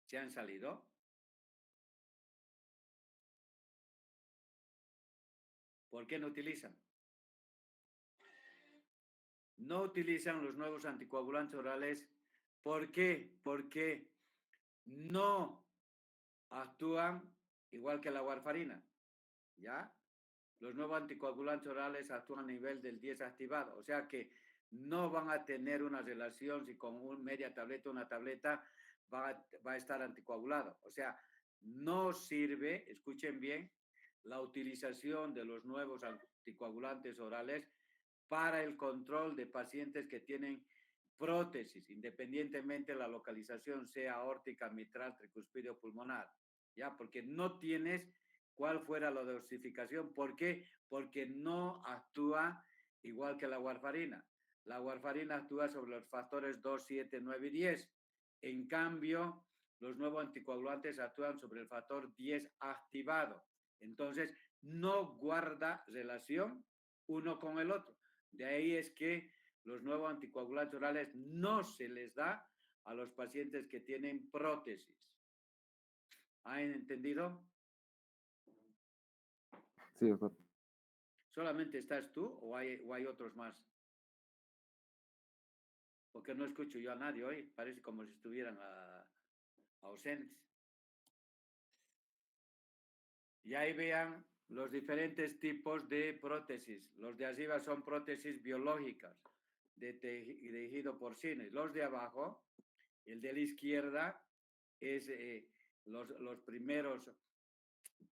¿Se han salido? ¿Por qué no utilizan? No utilizan los nuevos anticoagulantes orales. ¿Por qué? Porque no actúan igual que la warfarina, ¿ya? Los nuevos anticoagulantes orales actúan a nivel del 10 activado, o sea que no van a tener una relación si con media tableta o una tableta va a estar anticoagulado. O sea, no sirve, escuchen bien, la utilización de los nuevos anticoagulantes orales para el control de pacientes que tienen prótesis, independientemente de la localización, sea aórtica, mitral, tricuspidio, pulmonar, ¿ya? Porque no tienes cuál fuera la dosificación. ¿Por qué? Porque no actúa igual que la warfarina. La warfarina actúa sobre los factores 2, 7, 9 y 10. En cambio, los nuevos anticoagulantes actúan sobre el factor 10 activado. Entonces, no guarda relación uno con el otro. De ahí es que los nuevos anticoagulantes orales no se les da a los pacientes que tienen prótesis. ¿Han entendido? Sí, doctor. ¿Solamente estás tú o hay otros más? Porque no escucho yo a nadie hoy. Parece como si estuvieran ausentes. Y ahí vean los diferentes tipos de prótesis. Los de arriba son prótesis biológicas de tejido porcino. Y los de abajo, el de la izquierda, es los primeros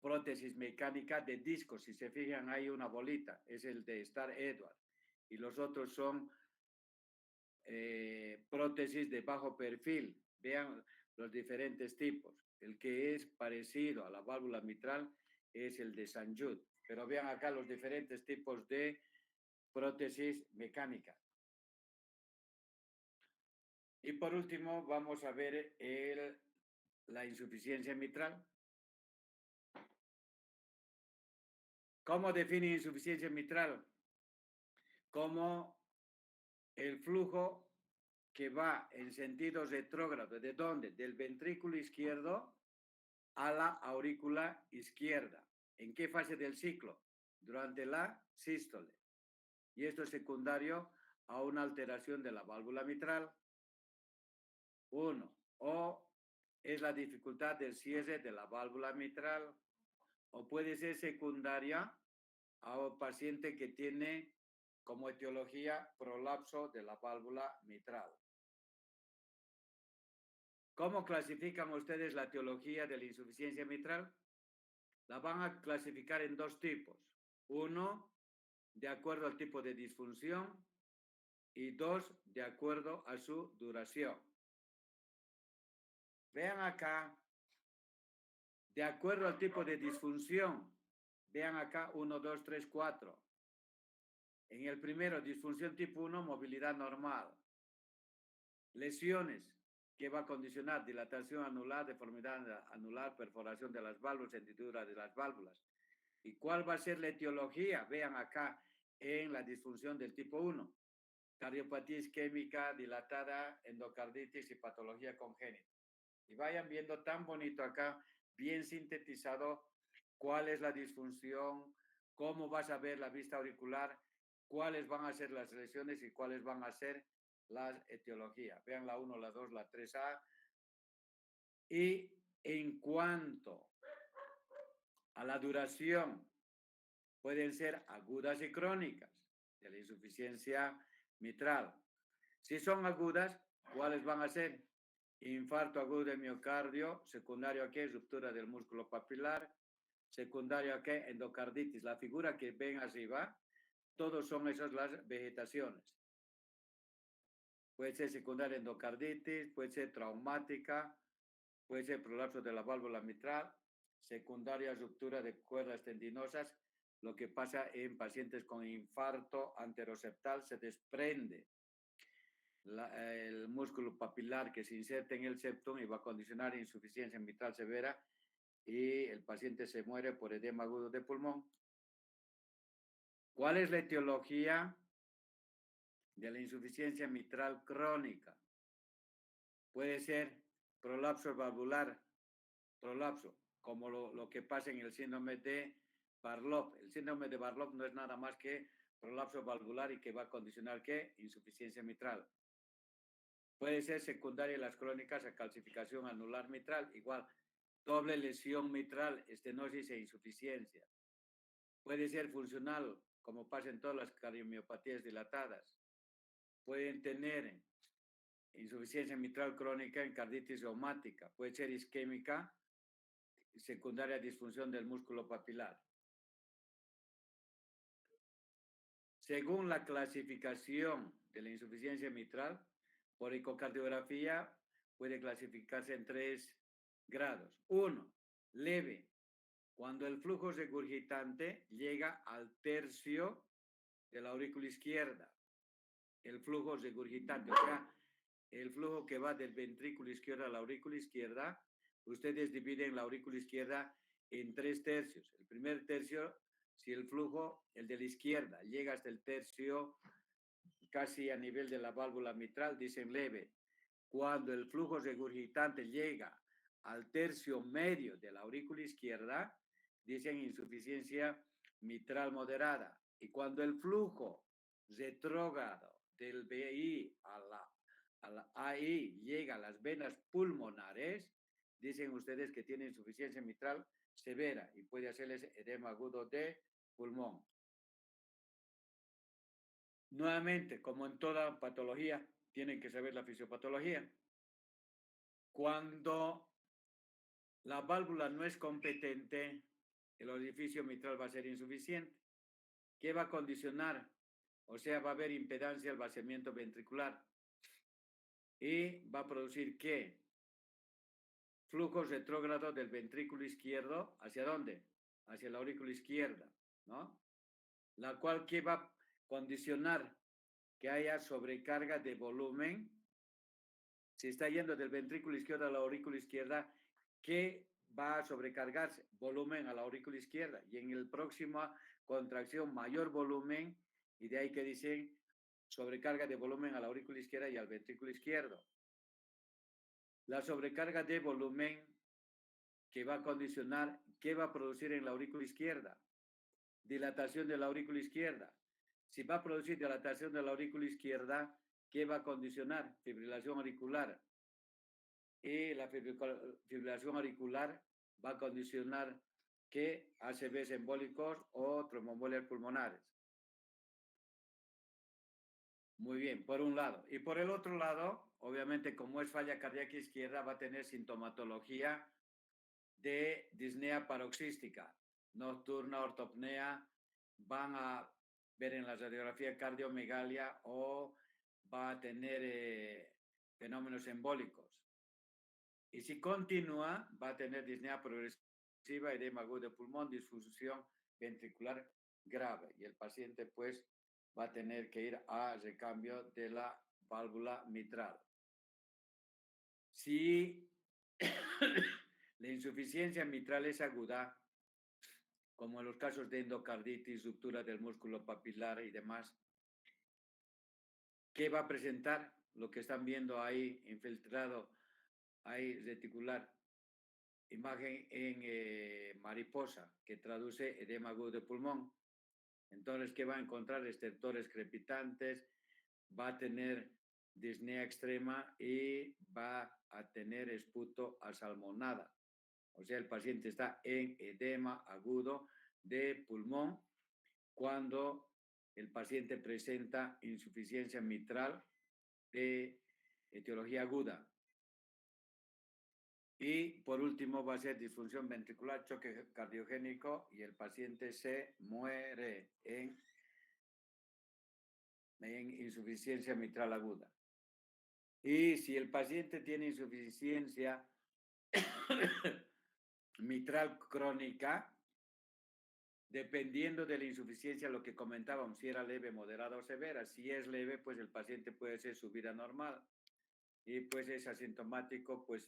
prótesis mecánicas de discos. Si se fijan, hay una bolita. Es el de Star Edward. Y los otros son prótesis de bajo perfil. Vean los diferentes tipos. El que es parecido a la válvula mitral es el de St. Jude. Pero vean acá los diferentes tipos de prótesis mecánicas. Y por último, vamos a ver la insuficiencia mitral. ¿Cómo define insuficiencia mitral? Como el flujo que va en sentido retrógrado. ¿De dónde? Del ventrículo izquierdo a la aurícula izquierda. ¿En qué fase del ciclo? Durante la sístole. Y esto es secundario a una alteración de la válvula mitral. 1. O es la dificultad del cierre de la válvula mitral. O puede ser secundaria a un paciente que tiene como etiología prolapso de la válvula mitral. ¿Cómo clasifican ustedes la etiología de la insuficiencia mitral? La van a clasificar en dos tipos. Uno, de acuerdo al tipo de disfunción, y dos, de acuerdo a su duración. Vean acá, de acuerdo al tipo de disfunción, vean acá 1, 2, 3, 4. En el primero, disfunción tipo 1, movilidad normal. Lesiones, que va a condicionar dilatación anular, deformidad anular, perforación de las válvulas, hendidura de las válvulas. ¿Y cuál va a ser la etiología? Vean acá en la disfunción del tipo 1. Cardiopatía isquémica dilatada, endocarditis y patología congénita. Y vayan viendo tan bonito acá, bien sintetizado, cuál es la disfunción, cómo vas a ver la vista auricular, cuáles van a ser las lesiones y cuáles van a ser las etiologías. Vean la 1, la 2, la 3A. Y en cuanto a la duración, pueden ser agudas y crónicas de la insuficiencia mitral. Si son agudas, ¿cuáles van a ser? Infarto agudo de miocardio, secundario a qué? Ruptura del músculo papilar, secundario a qué? Endocarditis. La figura que ven arriba, todos son esas las vegetaciones. Puede ser secundaria endocarditis, puede ser traumática, puede ser prolapso de la válvula mitral, secundaria ruptura de cuerdas tendinosas. Lo que pasa en pacientes con infarto anteroseptal, se desprende el músculo papilar que se inserta en el septum y va a condicionar insuficiencia mitral severa y el paciente se muere por edema agudo de pulmón. ¿Cuál es la etiología de la insuficiencia mitral crónica? Puede ser prolapso valvular, prolapso, como lo que pasa en el síndrome de Barlow. El síndrome de Barlow no es nada más que prolapso valvular y que va a condicionar ¿qué? Insuficiencia mitral. Puede ser secundaria las crónicas a calcificación anular mitral, igual, doble lesión mitral, estenosis e insuficiencia. Puede ser funcional, como pasa en todas las cardiomiopatías dilatadas. Pueden tener insuficiencia mitral crónica en carditis reumática. Puede ser isquémica, secundaria disfunción del músculo papilar. Según la clasificación de la insuficiencia mitral, por ecocardiografía puede clasificarse en 3 grados. 1, leve, Cuando el flujo regurgitante llega al tercio de la aurícula izquierda. El flujo regurgitante, o sea, el flujo que va del ventrículo izquierdo a la aurícula izquierda, ustedes dividen la aurícula izquierda en 3 tercios. El primer tercio, si el flujo, el de la izquierda, llega hasta el tercio casi a nivel de la válvula mitral, dicen leve. Cuando el flujo regurgitante llega al tercio medio de la aurícula izquierda, dicen insuficiencia mitral moderada. Y cuando el flujo retrógrado del BI a la AI llega a las venas pulmonares, dicen ustedes que tienen insuficiencia mitral severa y puede hacerles edema agudo de pulmón. Nuevamente, como en toda patología, tienen que saber la fisiopatología. Cuando la válvula no es competente, el orificio mitral va a ser insuficiente. ¿Qué va a condicionar? O sea, va a haber impedancia al vaciamiento ventricular. Y va a producir ¿qué? Flujo retrógrado del ventrículo izquierdo. ¿Hacia dónde? Hacia la aurícula izquierda, ¿no? La cual ¿qué va a condicionar? Que haya sobrecarga de volumen. Si está yendo del ventrículo izquierdo a la aurícula izquierda, ¿qué va a sobrecargarse? Volumen a la aurícula izquierda. Y en el próximo contracción, mayor volumen. Y de ahí que dicen sobrecarga de volumen a la aurícula izquierda y al ventrículo izquierdo. La sobrecarga de volumen que va a condicionar, ¿qué va a producir en la aurícula izquierda? Dilatación de la aurícula izquierda. Si va a producir dilatación de la aurícula izquierda, ¿qué va a condicionar? Fibrilación auricular. Y la fibrilación auricular va a condicionar que ACVs embólicos o tromboembolias pulmonares. Muy bien, por un lado. Y por el otro lado, obviamente, como es falla cardíaca izquierda, va a tener sintomatología de disnea paroxística, nocturna, ortopnea, van a ver en la radiografía cardiomegalia o va a tener fenómenos embólicos. Y si continúa, va a tener disnea progresiva, edema agudo de pulmón, disfunción ventricular grave. Y el paciente, pues, va a tener que ir a recambio de la válvula mitral. Si la insuficiencia mitral es aguda, como en los casos de endocarditis, ruptura del músculo papilar y demás, ¿qué va a presentar? Lo que están viendo ahí, infiltrado, ahí reticular. Imagen en mariposa, que traduce edema agudo de pulmón. Entonces, ¿qué va a encontrar? Estertores crepitantes, va a tener disnea extrema y va a tener esputo asalmonada. O sea, el paciente está en edema agudo de pulmón cuando el paciente presenta insuficiencia mitral de etiología aguda. Y por último va a ser disfunción ventricular, choque cardiogénico y el paciente se muere en insuficiencia mitral aguda. Y si el paciente tiene insuficiencia mitral crónica, dependiendo de la insuficiencia, lo que comentábamos, si era leve, moderada o severa. Si es leve, pues el paciente puede ser su vida normal. Y pues es asintomático, pues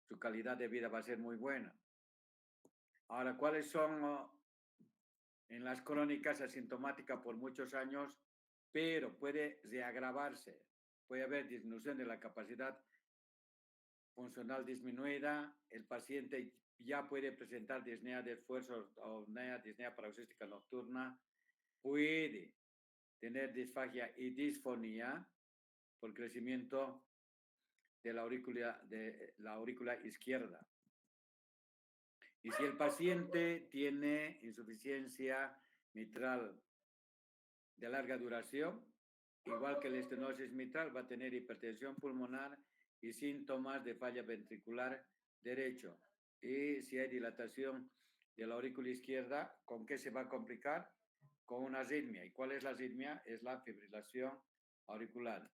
su calidad de vida va a ser muy buena. Ahora, ¿cuáles son en las crónicas asintomáticas por muchos años? Pero puede reagravarse. Puede haber disminución de la capacidad funcional disminuida. El paciente ya puede presentar disnea de esfuerzo o disnea paroxística nocturna. Puede tener disfagia y disfonía por crecimiento de la aurícula izquierda. Y si el paciente tiene insuficiencia mitral de larga duración, igual que la estenosis mitral, va a tener hipertensión pulmonar y síntomas de falla ventricular derecho. Y si hay dilatación de la aurícula izquierda, ¿con qué se va a complicar? Con una arritmia. ¿Y cuál es la arritmia? Es la fibrilación auricular.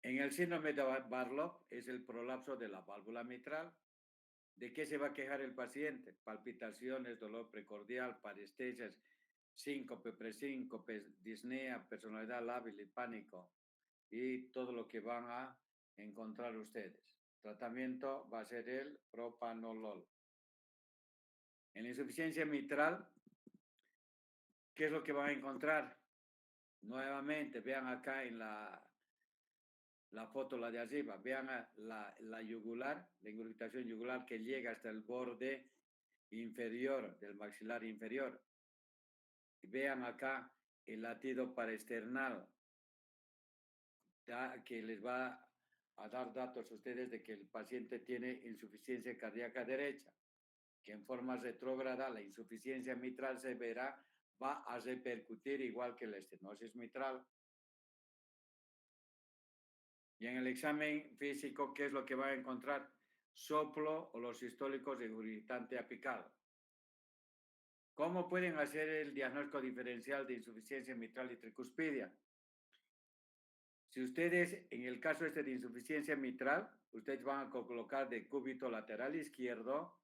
En el síndrome de Barlow es el prolapso de la válvula mitral. ¿De qué se va a quejar el paciente? Palpitaciones, dolor precordial, parestesias, síncope, presíncope, disnea, personalidad lábil y pánico y todo lo que van a encontrar ustedes. Tratamiento va a ser el propanolol. En la insuficiencia mitral, ¿qué es lo que van a encontrar? Nuevamente, vean acá en la foto, la de arriba, vean la yugular, la ingurgitación yugular que llega hasta el borde inferior del maxilar inferior. Y vean acá el latido paraesternal, que les va a dar datos a ustedes de que el paciente tiene insuficiencia cardíaca derecha, que en forma retrógrada la insuficiencia mitral severa va a repercutir igual que la estenosis mitral. Y en el examen físico, ¿qué es lo que va a encontrar? Soplo o los sistólicos de regurgitante apical. ¿Cómo pueden hacer el diagnóstico diferencial de insuficiencia mitral y tricuspidia? Si ustedes, en el caso de insuficiencia mitral, ustedes van a colocar decúbito lateral izquierdo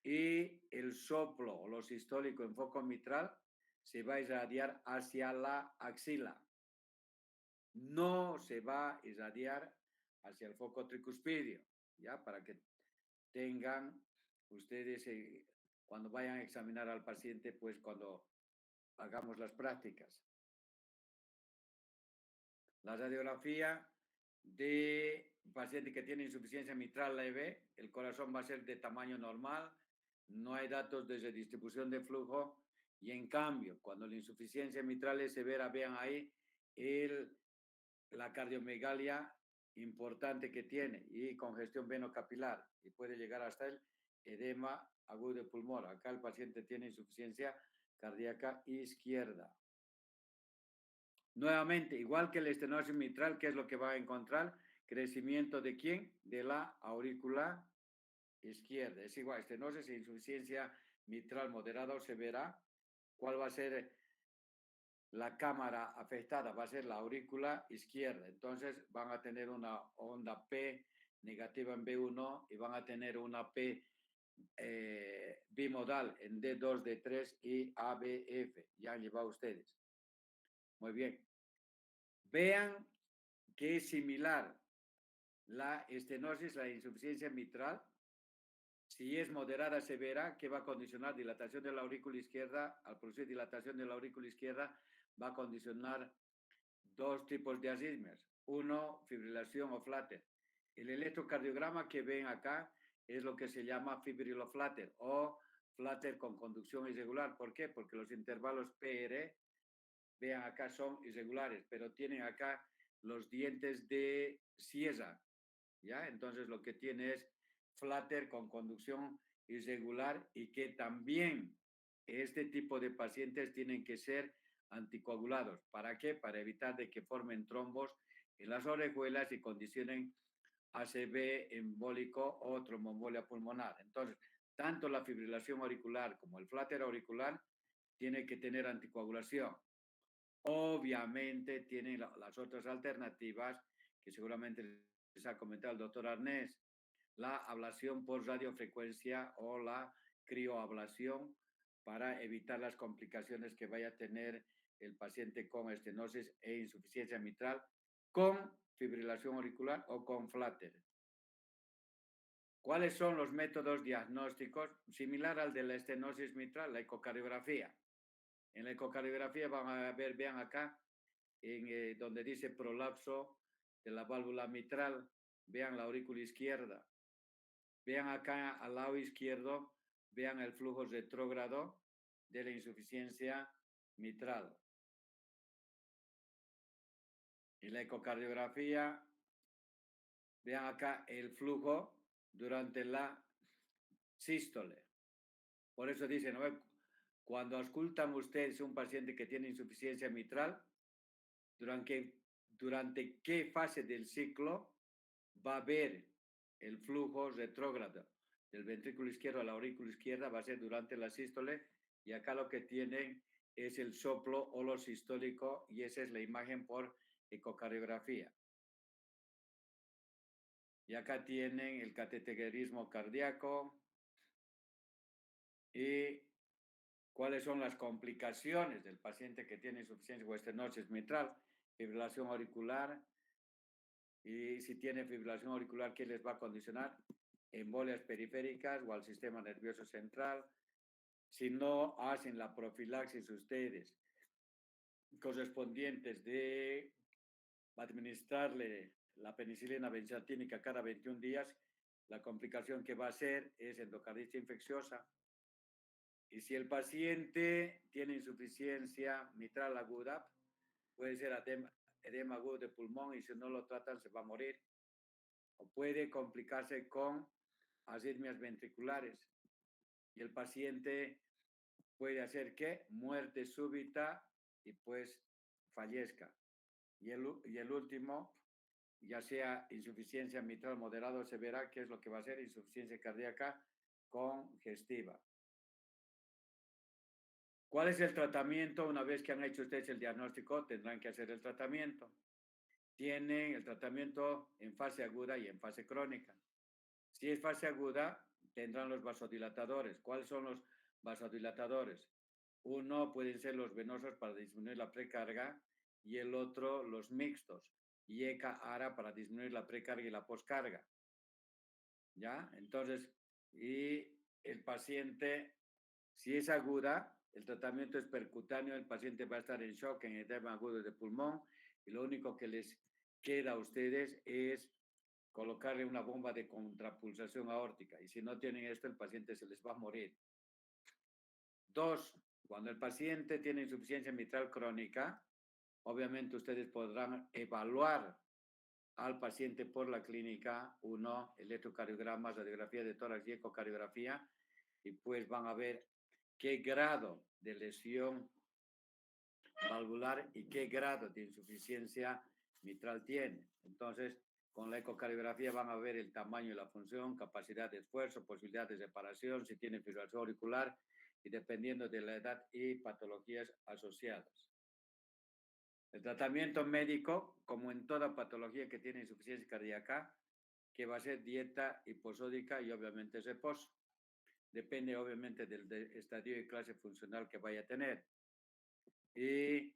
y el soplo o lo sistólico en foco mitral se va a irradiar hacia la axila. No se va a irradiar hacia el foco tricuspidio, ¿ya? Para que tengan ustedes, cuando vayan a examinar al paciente, pues cuando hagamos las prácticas. La radiografía de paciente que tiene insuficiencia mitral leve, el corazón va a ser de tamaño normal, no hay datos de redistribución de flujo y en cambio, cuando la insuficiencia mitral es severa, vean ahí la cardiomegalia importante que tiene y congestión venocapilar y puede llegar hasta el edema agudo de pulmón. Acá el paciente tiene insuficiencia cardíaca izquierda. Nuevamente, igual que la estenosis mitral, ¿qué es lo que va a encontrar? Crecimiento de ¿quién? De la aurícula izquierda. Es igual, estenosis e insuficiencia mitral moderada o severa. ¿Cuál va a ser la cámara afectada? Va a ser la aurícula izquierda. Entonces van a tener una onda P negativa en B1 y van a tener una P bimodal en D2, D3 y ABF. Ya han llevado ustedes. Muy bien. Vean que es similar la estenosis, la insuficiencia mitral. Si es moderada severa, que va a condicionar dilatación de la aurícula izquierda, al producir dilatación de la aurícula izquierda, va a condicionar dos tipos de arritmias. Uno, fibrilación o flutter. El electrocardiograma que ven acá es lo que se llama fibriloflutter o flutter con conducción irregular. ¿Por qué? Porque los intervalos PR, vean acá, son irregulares, pero tienen acá los dientes de sierra, ¿ya? Entonces lo que tiene es flutter con conducción irregular y que también este tipo de pacientes tienen que ser anticoagulados. ¿Para qué? Para evitar de que formen trombos en las orejuelas y condicionen ACV embólico o tromboembolia pulmonar. Entonces, tanto la fibrilación auricular como el flutter auricular tiene que tener anticoagulación. Obviamente tienen las otras alternativas que seguramente les ha comentado el doctor Arnés, la ablación por radiofrecuencia o la crioablación para evitar las complicaciones que vaya a tener el paciente con estenosis e insuficiencia mitral con fibrilación auricular o con flutter. ¿Cuáles son los métodos diagnósticos? Similar al de la estenosis mitral, la ecocardiografía. En la ecocardiografía van a ver, vean acá, donde dice prolapso de la válvula mitral, vean la aurícula izquierda. Vean acá al lado izquierdo, vean el flujo retrógrado de la insuficiencia mitral. En la ecocardiografía, vean acá el flujo durante la sístole. Por eso dicen, ¿no? Cuando auscultan ustedes un paciente que tiene insuficiencia mitral, durante qué fase del ciclo va a haber el flujo retrógrado del ventrículo izquierdo a la aurícula izquierda, va a ser durante la sístole, y acá lo que tienen es el soplo o lo sistólico, y esa es la imagen por ecocardiografía. Y acá tienen el cateterismo cardíaco y cuáles son las complicaciones del paciente que tiene insuficiencia o estenosis mitral, fibrilación auricular, y si tiene fibrilación auricular, ¿qué les va a condicionar? Embolias periféricas o al sistema nervioso central. Si no hacen la profilaxis ustedes correspondientes de administrarle la penicilina benzatínica cada 21 días, la complicación que va a ser es endocarditis infecciosa. Y si el paciente tiene insuficiencia mitral aguda, puede ser edema agudo de pulmón y si no lo tratan se va a morir. O puede complicarse con arritmias ventriculares. Y el paciente puede hacer que muerte súbita y pues fallezca. Y el último, ya sea insuficiencia mitral moderada o severa, que es lo que va a ser insuficiencia cardíaca congestiva. ¿Cuál es el tratamiento? Una vez que han hecho ustedes el diagnóstico, tendrán que hacer el tratamiento. Tienen el tratamiento en fase aguda y en fase crónica. Si es fase aguda, tendrán los vasodilatadores. ¿Cuáles son los vasodilatadores? Uno pueden ser los venosos para disminuir la precarga y el otro los mixtos, IECA-ARA para disminuir la precarga y la poscarga. ¿Ya? Entonces, y el paciente, si es aguda, el tratamiento es percutáneo, el paciente va a estar en shock, en edema agudo de pulmón, y lo único que les queda a ustedes es colocarle una bomba de contrapulsación aórtica. Y si no tienen esto, el paciente se les va a morir. 2. Cuando el paciente tiene insuficiencia mitral crónica, obviamente ustedes podrán evaluar al paciente por la clínica, 1, electrocardiograma, radiografía de tórax y ecocardiografía, y pues van a ver qué grado de lesión valvular y qué grado de insuficiencia mitral tiene. Entonces, con la ecocardiografía van a ver el tamaño y la función, capacidad de esfuerzo, posibilidad de separación, si tiene fibrilación auricular y dependiendo de la edad y patologías asociadas. El tratamiento médico, como en toda patología que tiene insuficiencia cardíaca, que va a ser dieta hiposódica y obviamente reposo. Depende obviamente del estadio y clase funcional que vaya a tener. Y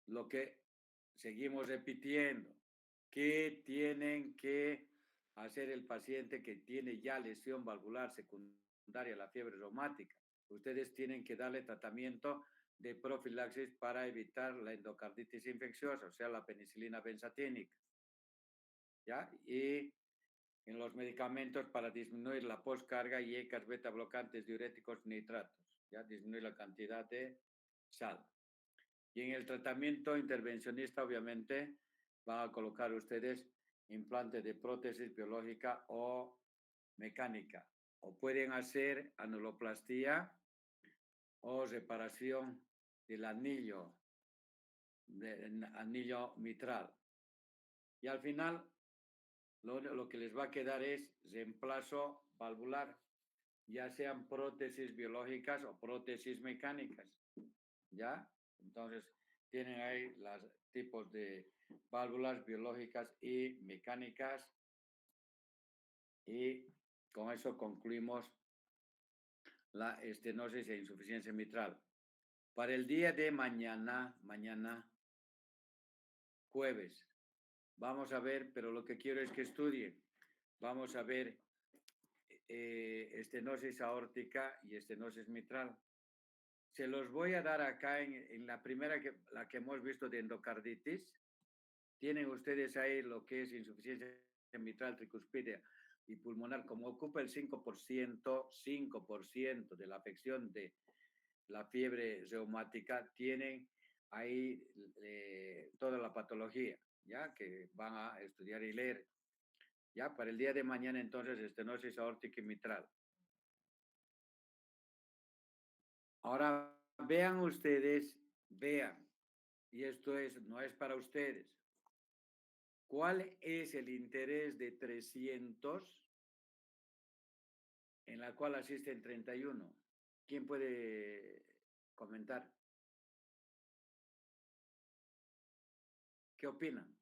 lo que seguimos repitiendo, ¿qué tienen que hacer el paciente que tiene ya lesión valvular secundaria a la fiebre reumática? Ustedes tienen que darle tratamiento de profilaxis para evitar la endocarditis infecciosa, o sea, la penicilina benzatínica. ¿Ya? Y en los medicamentos para disminuir la postcarga y ECAs beta blocantes diuréticos nitratos, ¿ya? Disminuir la cantidad de sal. Y en el tratamiento intervencionista, obviamente, van a colocar ustedes implante de prótesis biológica o mecánica. O pueden hacer anuloplastía o reparación del anillo mitral. Y al final, lo que les va a quedar es reemplazo valvular, ya sean prótesis biológicas o prótesis mecánicas. ¿Ya? Entonces, tienen ahí los tipos de válvulas biológicas y mecánicas. Y con eso concluimos la estenosis e insuficiencia mitral. Para el día de mañana, jueves, vamos a ver, pero lo que quiero es que estudien. Vamos a ver estenosis aórtica y estenosis mitral. Se los voy a dar acá en la primera, la que hemos visto de endocarditis. Tienen ustedes ahí lo que es insuficiencia mitral tricuspidea y pulmonar, como ocupa el 5% de la afección de la fiebre reumática, tienen ahí toda la patología, ¿ya? Que van a estudiar y leer. Ya, para el día de mañana, entonces, estenosis aórtica y mitral. Ahora, vean ustedes, y esto no es para ustedes. ¿Cuál es el interés de 300 en la cual asisten 31? ¿Quién puede comentar? ¿Qué opinan?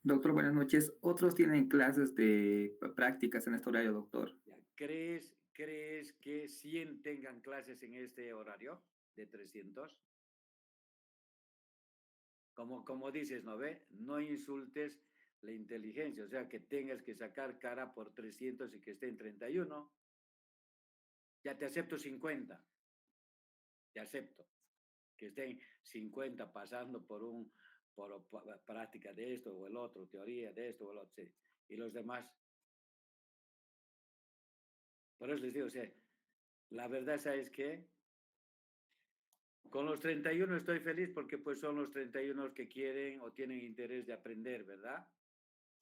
Doctor, buenas noches. Otros tienen clases de prácticas en este horario, doctor. ¿Crees que 100 tengan clases en este horario de 300? Como dices, ¿no ve? No insultes la inteligencia, o sea, que tengas que sacar cara por 300 y que esté en 31. Ya te acepto 50, te acepto. Que estén 50 pasando por práctica de esto o el otro, teoría de esto o el otro, sí. Y los demás. Por eso les digo, o sea, la verdad, ¿sabes qué? Con los 31 estoy feliz porque pues son los 31 que quieren o tienen interés de aprender, ¿verdad?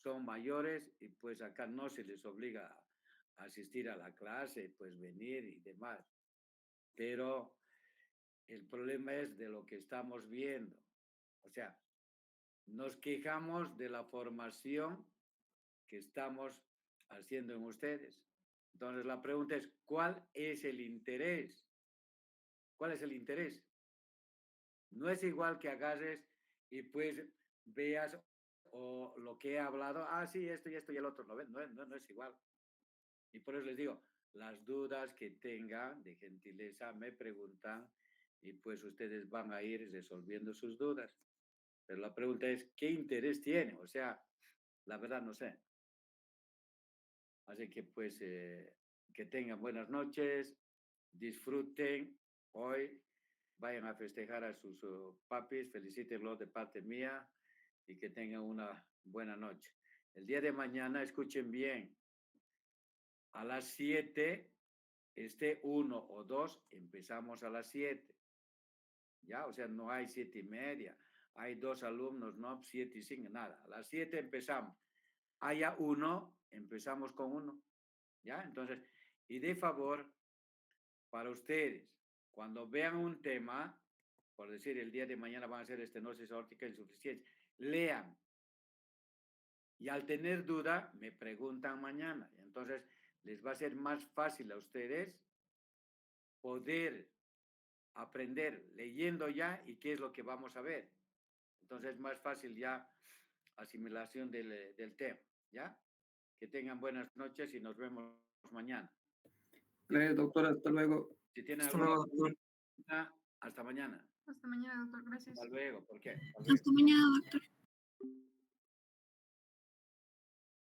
Son mayores y pues acá no se les obliga a asistir a la clase, pues venir y demás. Pero el problema es de lo que estamos viendo. O sea, nos quejamos de la formación que estamos haciendo en ustedes. Entonces la pregunta es, ¿cuál es el interés? ¿Cuál es el interés? No es igual que agarres y pues veas o lo que he hablado, sí, esto y el otro, no es igual. Y por eso les digo, las dudas que tengan de gentileza me preguntan y pues ustedes van a ir resolviendo sus dudas. Pero la pregunta es, ¿qué interés tiene? O sea, la verdad no sé. Así que pues que tengan buenas noches, disfruten hoy, vayan a festejar a sus papis, felicítenlos de parte mía y que tengan una buena noche. El día de mañana, escuchen bien, a las 7, 1 o 2, empezamos a las 7. ¿Ya? O sea, no hay 7:30. Hay 2 alumnos, no 7 y 5, nada. A las 7 empezamos. Haya 1, empezamos con 1. ¿Ya? Entonces, y de favor, para ustedes, cuando vean un tema, por decir, el día de mañana van a hacer estenosis aórtica insuficiente, lean. Y al tener duda, me preguntan mañana. Entonces, les va a ser más fácil a ustedes poder aprender leyendo ya y qué es lo que vamos a ver. Entonces, es más fácil ya asimilación del tema. ¿Ya? Que tengan buenas noches y nos vemos mañana. Gracias, doctor. Hasta luego. Si tienen Hasta alguna luego, doctor. pregunta, hasta mañana. Hasta mañana, doctor. Gracias. Hasta luego. ¿Por qué? Hasta mañana, doctor.